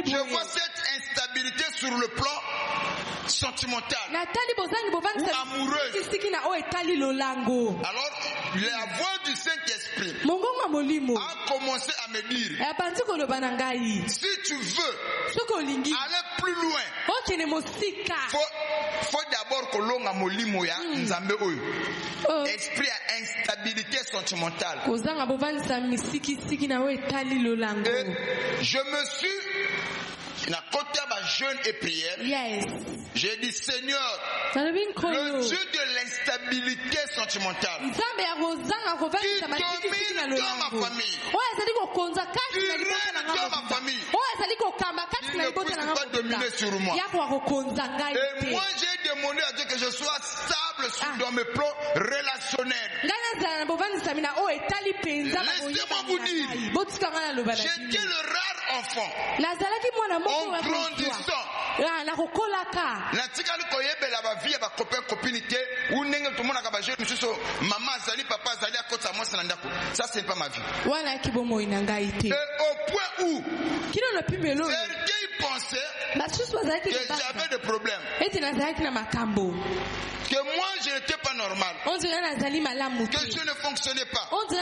Je vois cette instabilité sur le plan sentimental ou amoureuse. Alors la voix du Saint-Esprit a commencé à me dire, si tu veux aller plus loin, faut d'abord que l'on a molimo ya nzambe oyo. Esprit à instabilité sentimentale. Et je me suis na côté à jeûne et prière. Yes. J'ai dit Seigneur, le Dieu de l'instabilité sentimentale qui domine dans ma famille, qui règne dans ma famille, il ne puisse pas dominer sur moi. Et moi j'ai demandé à Dieu que je sois stable dans mes plans relationnels. Laissez-moi vous dire, j'étais le rare enfant. En grandissant, ça c'est pas ma vie. Et au point où certains pensaient que j'avais des problèmes, que moi je n'étais pas normal, que je ne fonctionnais pas. Et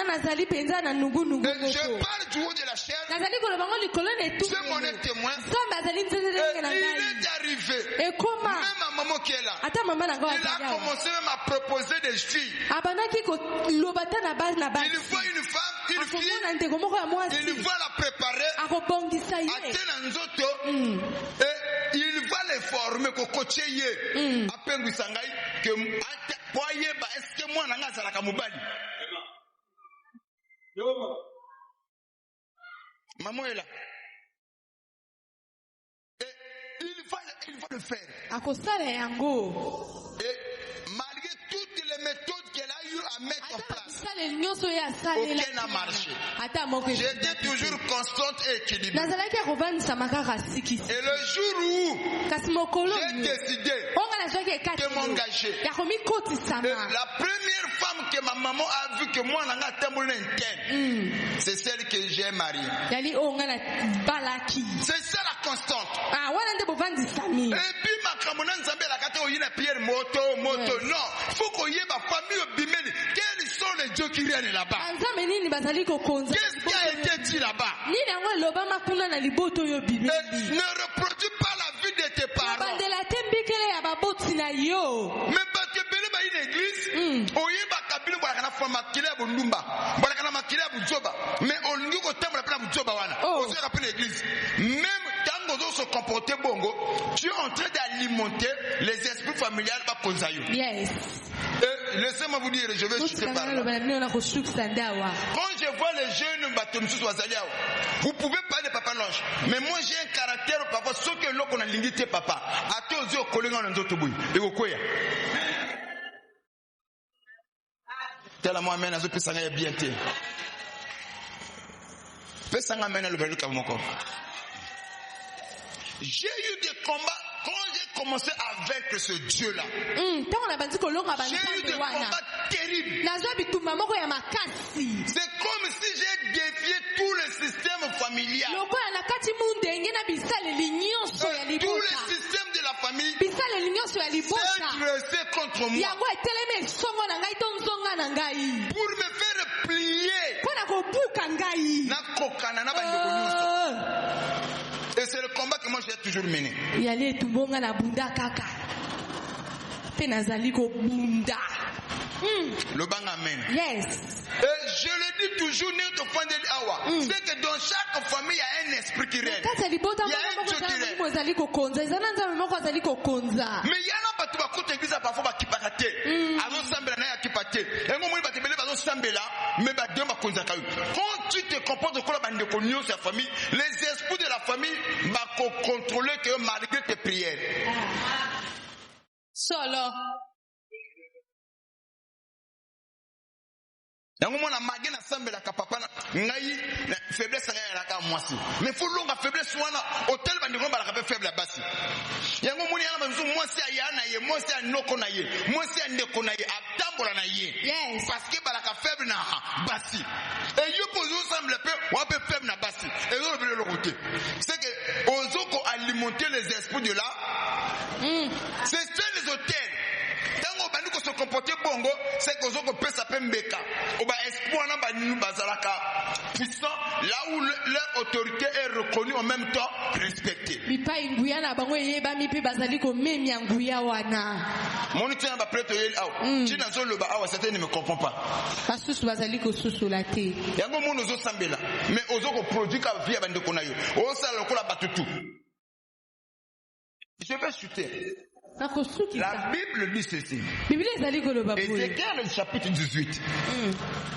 je parle du haut de la chair, c'est mon témoin. Et il est arrivé, même à maman qui est là, il a commencé même à proposer des filles. Il voit une femme, une fille, il va la préparer, atteindre un autre, et il va les former, que est-ce que moi n'a maman est là. Et il va le faire. Et malgré toutes les méthodes qu'elle a eu à mettre en place, aucun n'a marché. J'étais toujours constante et équilibrée. Et le jour où j'ai décidé de m'engager, la première femme que ma maman a vue que moi n'a pas c'est celle que j'ai mariée. C'est ça la constante. Et puis ma camona nzambe la kata oyina Pierre moto non, faut qu'on y ait ma famille au bimeli. Quels sont les dieux qui viennent là-bas? Qu'est-ce qui a été dit là-bas? Ne reproduis pas la vie de tes parents. Mais parce que belle ba une église, oyeba kabila bwa kana forma kile ya bundumba, bwa kana makile ya bujoba, mais on lui ko tamba la bujoba wana. On se rappelle l'église. Même quand nous se comporter bongo, tu es en train d'alimenter les esprits familiales ba konzayo. Yes. Laissez-moi vous dire, je vais chuter par là. Quand je vois les jeunes bateaux wazaliao, vous pouvez parler de papa l'ange, mais moi j'ai un caractère parfois ce que l'on a limité papa. À tous aux collègues en d'autres bouilles. Et au quoi? Tel à moi amène à ce pesanga ya bien té. Pesanga amène à le verre comme encore. J'ai eu des combats. Quand j'ai commencé à vaincre ce Dieu-là, j'ai eu des combats terribles. C'est comme si j'ai défié tout le système familial. Tout le système de la famille s'est dressé contre moi pour me faire plier. Et c'est le combat que moi j'ai toujours mené. Le bang amen. Yes. Et je le dis toujours, c'est que dans chaque famille il y a un esprit qui règne. Il y a un Dieu qui règne. Mais il y en a pas tout côté église parfois qui parate. Avant sambela na qui parate. Et moi ba tebele ba sambela mais ba deux ba konzaka. Quand tu te comportes comme bande de cognos sa famille, les esprits de la famille va contrôler que malgré tes prières. Solo. Yango mona magena sambela ka papa ngai faiblesse ngai la ka mwasi mais faut longa faiblesse wana hôtel bandi ngomba la ka faible basi yango mona omoni yana bamusu mwasi ayana ye mwasi anoko na ye mwasi andeko na ye atambola na ye Yes. parce que balaka faible na basi et yo pozo semble peu wa peu faible na basi et yo le côté c'est que ozoko alimenter les esprits de là c'est ça les hôtels tango bandi ko se comporter bongo c'est que ozoko pesa pembeka oba espoir na bani bazalaka puissant là où leur autorité est reconnue en même temps respectée. Bipa inguya na bango yeba mi pe bazali ko memi nguya wana. Mon tient ba prêtre yel aw. Ti na zo loba awa certains ne me comprend pas. Basusu bazali ko susu te. Yango mon ozo sambela mais ozoko produit ka via bande ko na yo. O sala lokola batutu. Je vais chuter. La Bible dit ceci. Ézéchiel chapitre 18.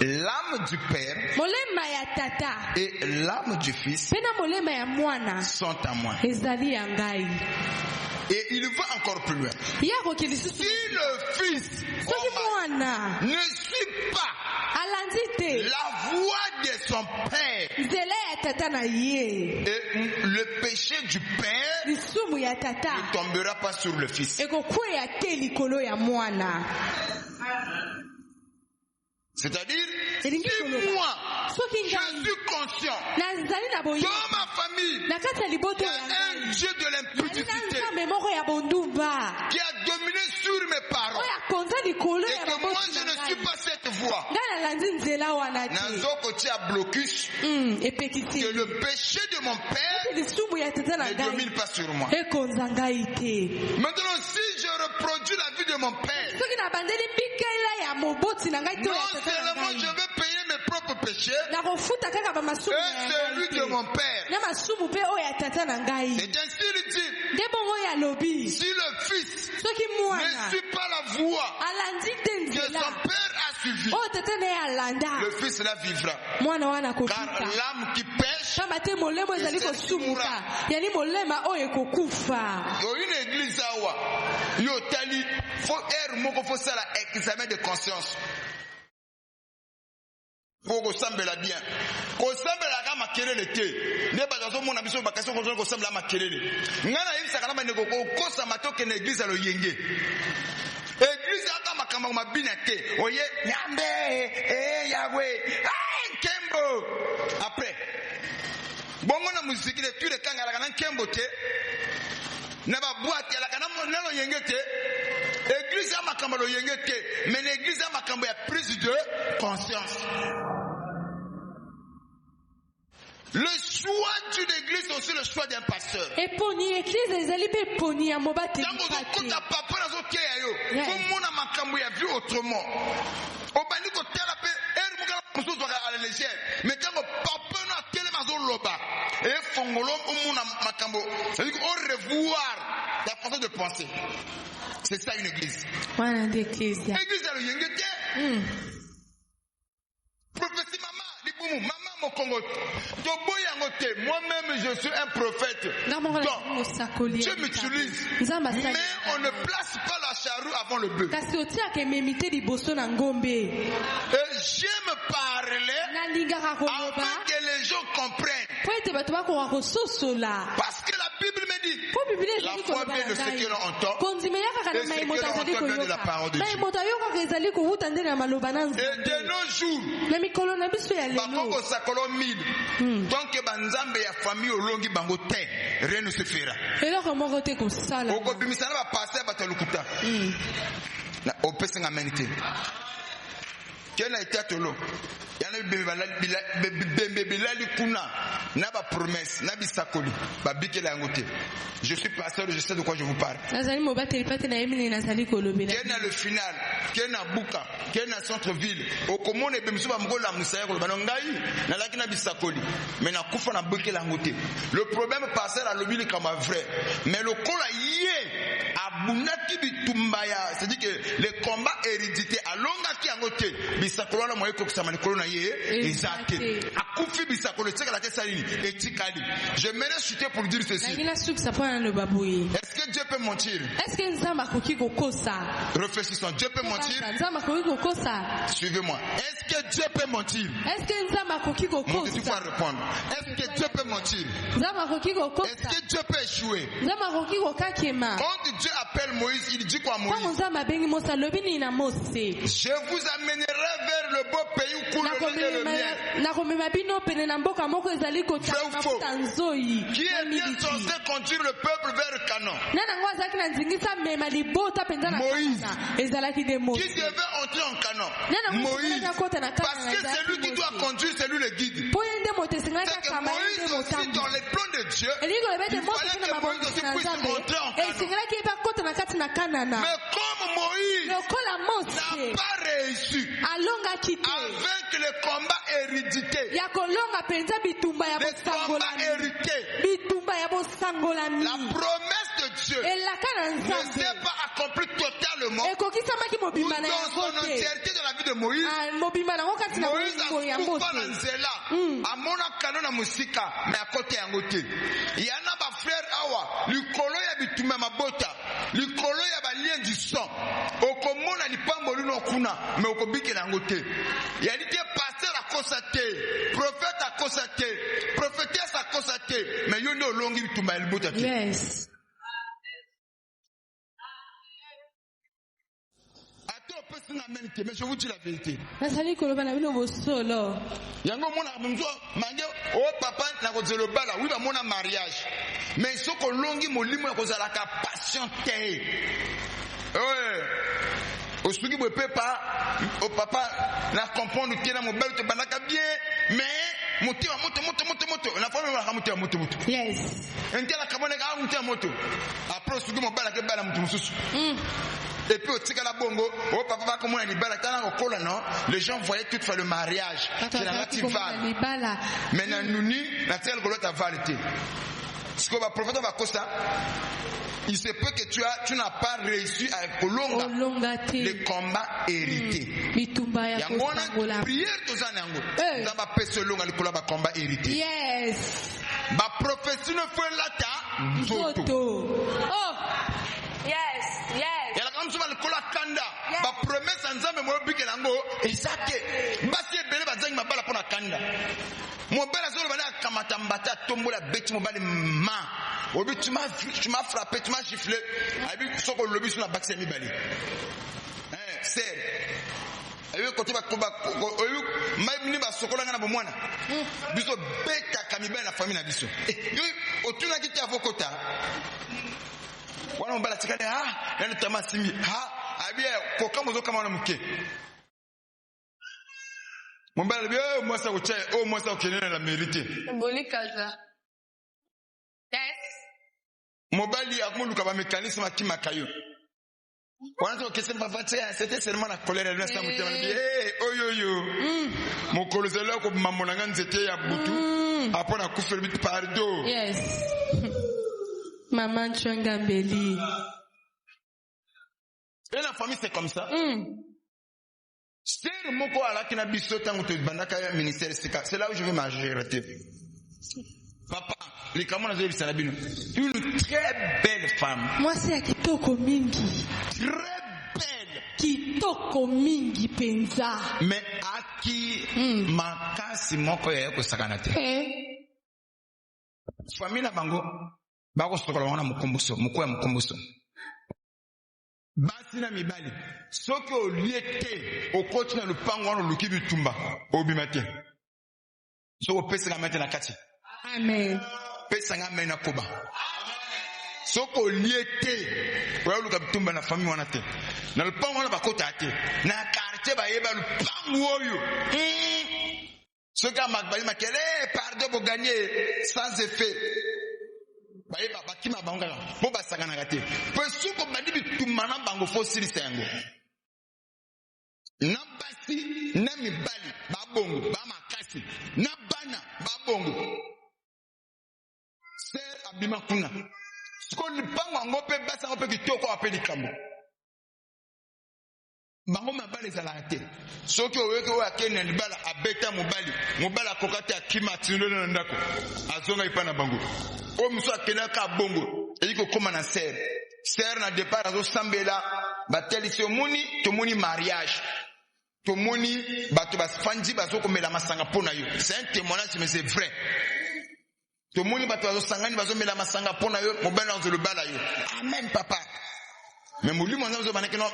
L'âme du Père et l'âme du Fils sont à moi. Et il va encore plus loin. Si le Fils ne suit pas la voix de son Père et le péché du Père ne tombera pas sur le Fils. C'est-à-dire, si moi, je suis conscient, dans ma famille, il y a un Dieu de l'impudicité qui a dominé sur mes parents, et que moi je ne suis pas cette voix. Nanzoko a blocus que le péché de mon père ne domine pas sur moi. Maintenant, si je reproduis la vie de mon père, non seulement je vais payer mes propres péchés, et celui de mon père. C'est ainsi il dit, si le Fils ne suit pas la voie que son père a suivi, le Fils la vivra. Car l'âme qui pêche, une église awa, yo tali, faut ça examen de conscience. Pour que ça me la bien. Ko sambela ka makelele te. Ne ba zo mona biso ba kaso ko sambela makelele. Ngana yibisa kana ba nego ko kosa matoke na église alo yenge. Église aka makamba mabina te. Oye nyambe Yahweh. Kembo. Après. Bongo na musique de tu le kangala kana kembo te. Na ba boîte la kana nalo yenge te. Église aka makamba lo yenge te. Mais l'église aka makamba ya prise de conscience. Le choix d'une église, c'est aussi le choix d'un pasteur. Et pour une église, les alibés pour une amobate. Dans vos côtés, papa, dans vos kéayo, comme mon amakambo a vu autrement. Au bani ko tela pe, er mukala muso doka à la légère. Mais quand papa n'a télé mazo loba, et fongolo mon amakambo, c'est-à-dire au revoir la façon de penser. C'est ça une église. Voilà une église. Église à l'yengete. Prophétie maman, maman. Moi-même je suis un prophète. Donc, Dieu m'utilise. Mais on ne place pas la charrue avant le bœuf. Et j'aime parler afin que les gens comprennent. Parce que la Bible me dit la foi vient de ce que l'on entend. Et ce que l'on entend vient de la parole de Dieu. Et de nos jours, tant que banzambe ya famille olongi bango te, rien ne se fera. Oko bimisana ba passer batalukuta. Na opesa ngamenite. Kena itatolo. Yana bembelali kuna na ba promesse na bisakoli ba bikela yangote. Je suis pasteur, je sais de quoi je vous parle. Kena le final, kena buka, kena centre-ville. Okomone bemso ba mgola musaya ko banongai na lakina bisakoli. Mais na kufa na bikela yangote. Le problème pasteur a le bili comme vrai. Mais le kola yé abunaki bitumbaya, c'est-à-dire que les combats héréditaires à longa ki angote bisakolo na moyeko kusama likolo na ye ezate akufi bisakolo tseka la kesalini etikali. J'aimerais chuter pour dire ceci. Est-ce que Dieu peut mentir? Réfléchissons. Dieu peut mentir? Suivez-moi. Est-ce que Dieu peut mentir? Mon Dieu va répondre. Est-ce que Dieu peut mentir? Est-ce que Dieu peut échouer? Quand Dieu appelle Moïse, il dit quoi à Moïse? Je vous amènerai vers le beau pays où coule le lait et le miel. Vrai ou faux? Qui est bien censé conduire le peuple vers le Canaan? Moïse. Qui devait entrer en Canaan? Moïse. Parce que c'est lui qui doit conduire, c'est lui le guide. C'est que Moïse aussi, dans les plans de Dieu, il fallait que Moïse aussi puisse entrer en Canaan. Mais comme Moïse n'a pas réussi à vaincre le combat hérité, la promesse de Dieu ne s'est pas accomplie totalement ou dans son entièreté dans la vie de Moïse. Moïse a souffert dans Nzela, a mona kanona musika, mais à côté yangote. Il y en a ma frère Awa, l'ikolo ya bitume mabota, l'ikolo ya ba lien du sang. Okomona lipambo lino kuna, mais okobike yangote. Il y a dit pasteur a constaté, prophète a constaté, prophétesse a constaté, mais yondo longi bitume elbota. Yes. Mais je vous dis la vérité. Papa n'a pas de bala, oui, mon mariage. Mais ce qu'on longi molimo cause la passion té. Ouais. Au suki bo pepa, au papa na comprendre que na mo belle te banaka bien, mais moto. La femme va monter moto. Yes. Entela kabone ga monter moto. Après suki mo bala ke bala moto mususu. Et puis au Tigala Bongo, au papa va comme on a les gens voyaient toutefois le mariage. C'est la nativale. Maintenant, nous ni, la telle que l'autre a validé. Ce que le prophète va dire, il se peut que tu n'as pas réussi à prolonger le combat hérité. Il y a une prière de Zanango. Nous avons fait ce long combat hérité. Yes. Ma prophétie ne fait la ta. Oh. Yes. Yala kama msoma likola kanda ba promesse nzambe mo bike nango ezake basi ebele bazangi mabala pona kanda mobala zolo bana kamata mbata tombola beti mobali ma obi tu m'as frappé tu m'as giflé abi soko lobi sur la bakse mi bali c'est ayo côté ba oyo mai ni ba sokola ngana bomwana biso beta kamibana na famille na biso yo otuna kiti avokota wana mbala tikane nani tamasimi abia koka mozo kama wana mke mbala bia moi ça ocha moi ça okenena la mérité boli kaza yes mobali akumuluka ba mécanisme akima kayo wana okese mbafatia c'était seulement la colère de l'instant mutema oyoyo mokolo zela ko mamona nganzete ya butu apona kufela bit pardon yes. Maman Changambeli. Et la famille c'est comme ça. C'est là où je vais m'arrêter. Papa, les Camerounais ont dit une très belle femme. Moi c'est Kitoko Mingi. Très belle. Kitoko Mingi penza. Mais à qui makasi moko ya kosakanate. Famille na bango. Bako sokola wana mukomboso mukoya mukomboso basi na mibali soki oliete okoti na lupango wana luki bitumba obimate soko pesa ngamete na kati amen pesa ngamete na koba soko oliete oya luka bitumba na famille wana te na lupango wana bakota te na quartier ba yeba lupango oyo soki amakbali makele pardon pour gagner sans effet baeba bakima bangala po basakana kate po suko badi bitumana bango fo sirisengo na basi na mibali babongo ba makasi na bana babongo ser abima kuna suko lipango ngope basa ngope kitoko apeli kambo bango mabala ezala te soki oyeke oyo akende libala abeta mobali akokata akima tindolo na ndako azonga ipa na bango oyo mosu akendaka bongo ezi kokoma na ser na départ azosambela batelisi tomoni mariage tomoni bato bafandi bazokomela masanga mpo na yo c'est un témoignage mais c'est vrai tomoni bato bazosangani bazomela masanga mpo na yo mobali na ozolobala yo amen papa mais molimo nzambe ozobanaki no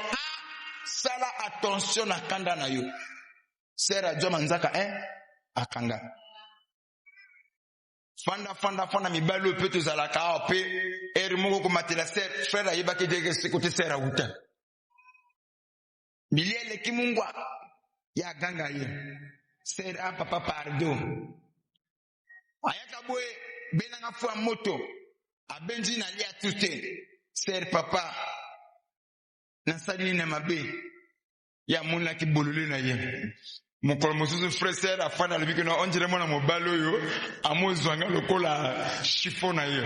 sala attention na kanda na yo ser adjo manzaka akanga fanda mibali oyo mpe tozalaka awa mpe ere moko komatela ser frère ayebaki deke kote ser awuta bilia eleki mungwa ya aganga ye ser papa pardon ayaka boye benanga fwa moto abenji na lia tute ser papa nasali na mabe ya monaki bolole na ye mokolo mosusu frère ser afana alobiki no onjere mwana mobali oyo amozwanga lokola chiffon na ye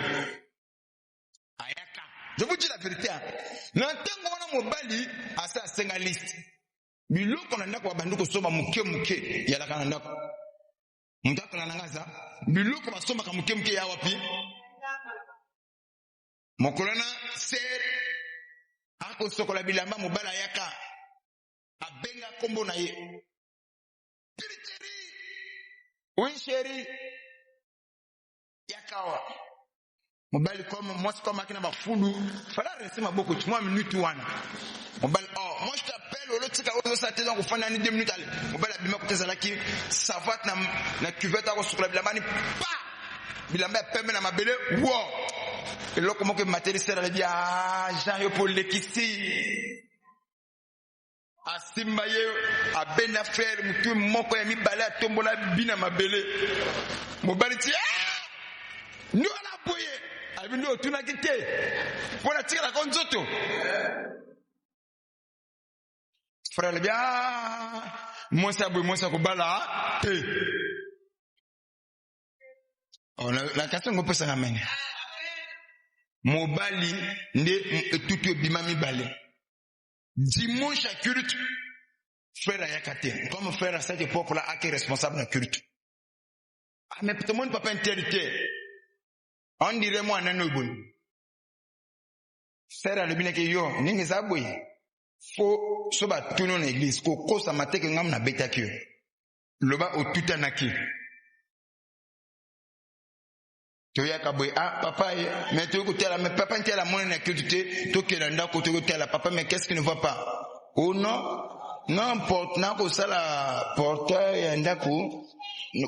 ayaka je vous dis la vérité na ntango wana mobali asa asenga liste biloko na ndako babandi kosomba muke yalaka na ndako mutaka na ngaza biloko basombaka muke ya wapi mokolo na ser akosokola bilamba mobali ayaka abenga kombo na ye oui chérie yakawa mobali mwasi comme akina bafundu fala rester maboko tu 3 minutes wana mobali moi je t'appelle au lotika ozo sa teza kufanya ni 2 minutes ale mobali abima kutezalaki savate na cuvette akosukula bilambani pa bilamba pembe na mabele wo eloko moko matériel la bia Jean yo pour lekisi asimba ye abena frère mutu moko ya mibale atombola bina mabele mobali ti no la boye abindo tuna kite pona tira la konzoto frère le bien mosa ko bala la question ngo pesa ngamene mobali nde tutu bima mibale dimanche à culte frère ayakate comme frère à cette époque là qui est responsable de culte mais tout le monde peut pas interdire on dirait moi nano bon frère a le bien que yo ningi zabwe fo soba tuno na église ko kosa mateke ngam na betakio loba otutanaki toyaka boy papa mais tu écoutes mais papa ntela mona na culte to kela ndako to kela papa mais qu'est-ce qui ne va pas oh non porte na ko sala porteur ya ndako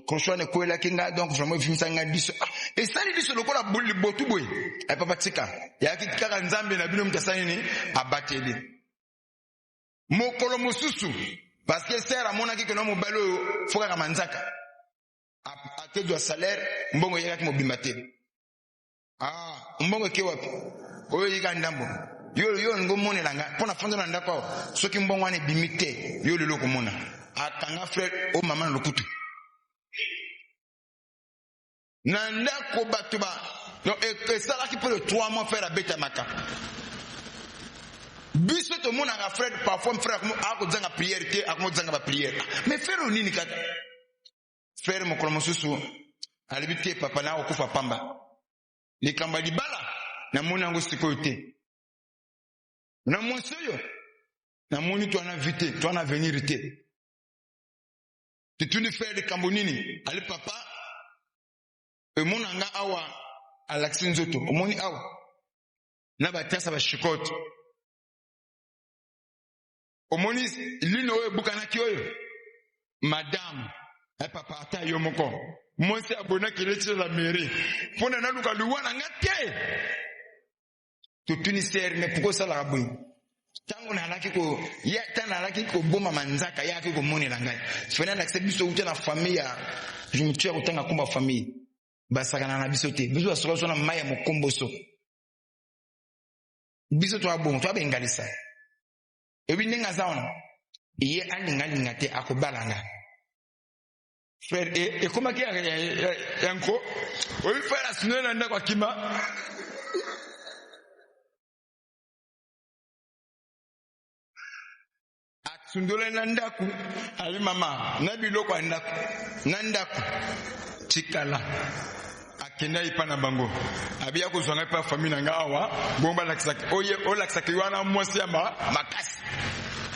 crochon ne kwela kinga donc vraiment vimisa nga biso et ça li biso lokola boli botu boy ay papa tika ya kikaka nzambe na bino mtasani ni abateli mokolo mosusu parce que sera mona kikono mobalo foka kama nzaka akedo salaire mbongo yaka mobimba te mbongo ke wapi oyo yika ndambo yo ngo monela nga pona fondo na ndako soki mbongo ane bimite yo lelo ko mona akanga frère o mama na lokutu na ndako batuba no e sala ki pour 3 mois faire abeta maka biso to mona nga frère parfois frère ako zanga prière te ako zanga ba prière mais frère nini kaka frère mokolo mosusu alibite papa na okufa pamba likamba libala na mona ngo sikoyo te na monsoyo na moni to na vite to na venir te tutuni frère de kambonini ali papa e mona nga awa alaxi nzoto omoni awa na batasa ba shikoto omoni lino oyo bukana kioyo madame papa ata yo moko monsi abona keletse la mairie pona na luka luwana ngate tutuni ser mais pourquoi ça la boy tango na laki ko ya tana laki ko boma manzaka yake ko moni la ngai fena na accept biso uta na famille je me tue utanga kumba famille basaka na biso te biso asoko na maya mokomboso biso to abon to abengalisa ebi ninga zaona iye aninga te akobalanga frère et comment qui yanko oui frère asino na ndako akima sundole nandaku ali mama na biloko nandaku chikala akenda ipana bango abia ko zonga pa famille nga awa bomba laksaki oye olaksaki wana mwasi ya makasi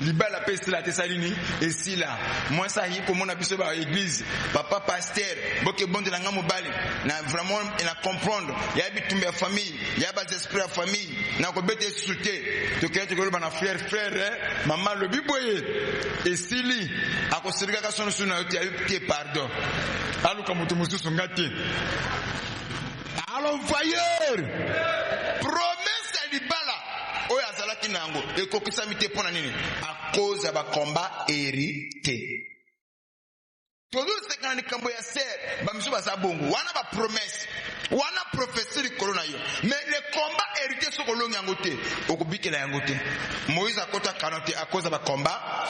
libala peste la tesalini esila moi ça yi ko mona biso ba église papa pasteur boke bonde na nga mobali na vraiment ina comprendre ya bitumba ya famille ya ba esprit ya famille na ko bete souté to kete ko bana frère maman le biboye esili akosirika ka sono suna yote ya ke pardon aluka mutu mususu ngati l'envoyeur promesse ya libala oyo azalaki nango ekokisami te mpona nini a cause ya bakomba hérité tozosekana likambo ya ser bamiso baza bongo wana bapromesse wana prophétie likolo na yo mais le combat hérité soko olongi yango te okobikela yango te Moïse akota kano te a cause ya bakomba.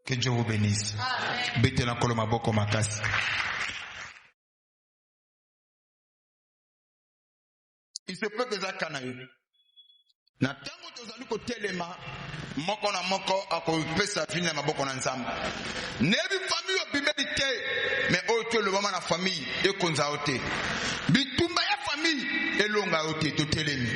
Que Dieu vous bénisse. Bete na kolo maboko makasi. Il se peut que ça canaille. Na tango tozali ko telema moko na moko akopesa fini na maboko na nzambe. Nebi famille obimeli te mais oyo le mama na famille ekonza ote. Bitumba ya famille elonga ote to telemi.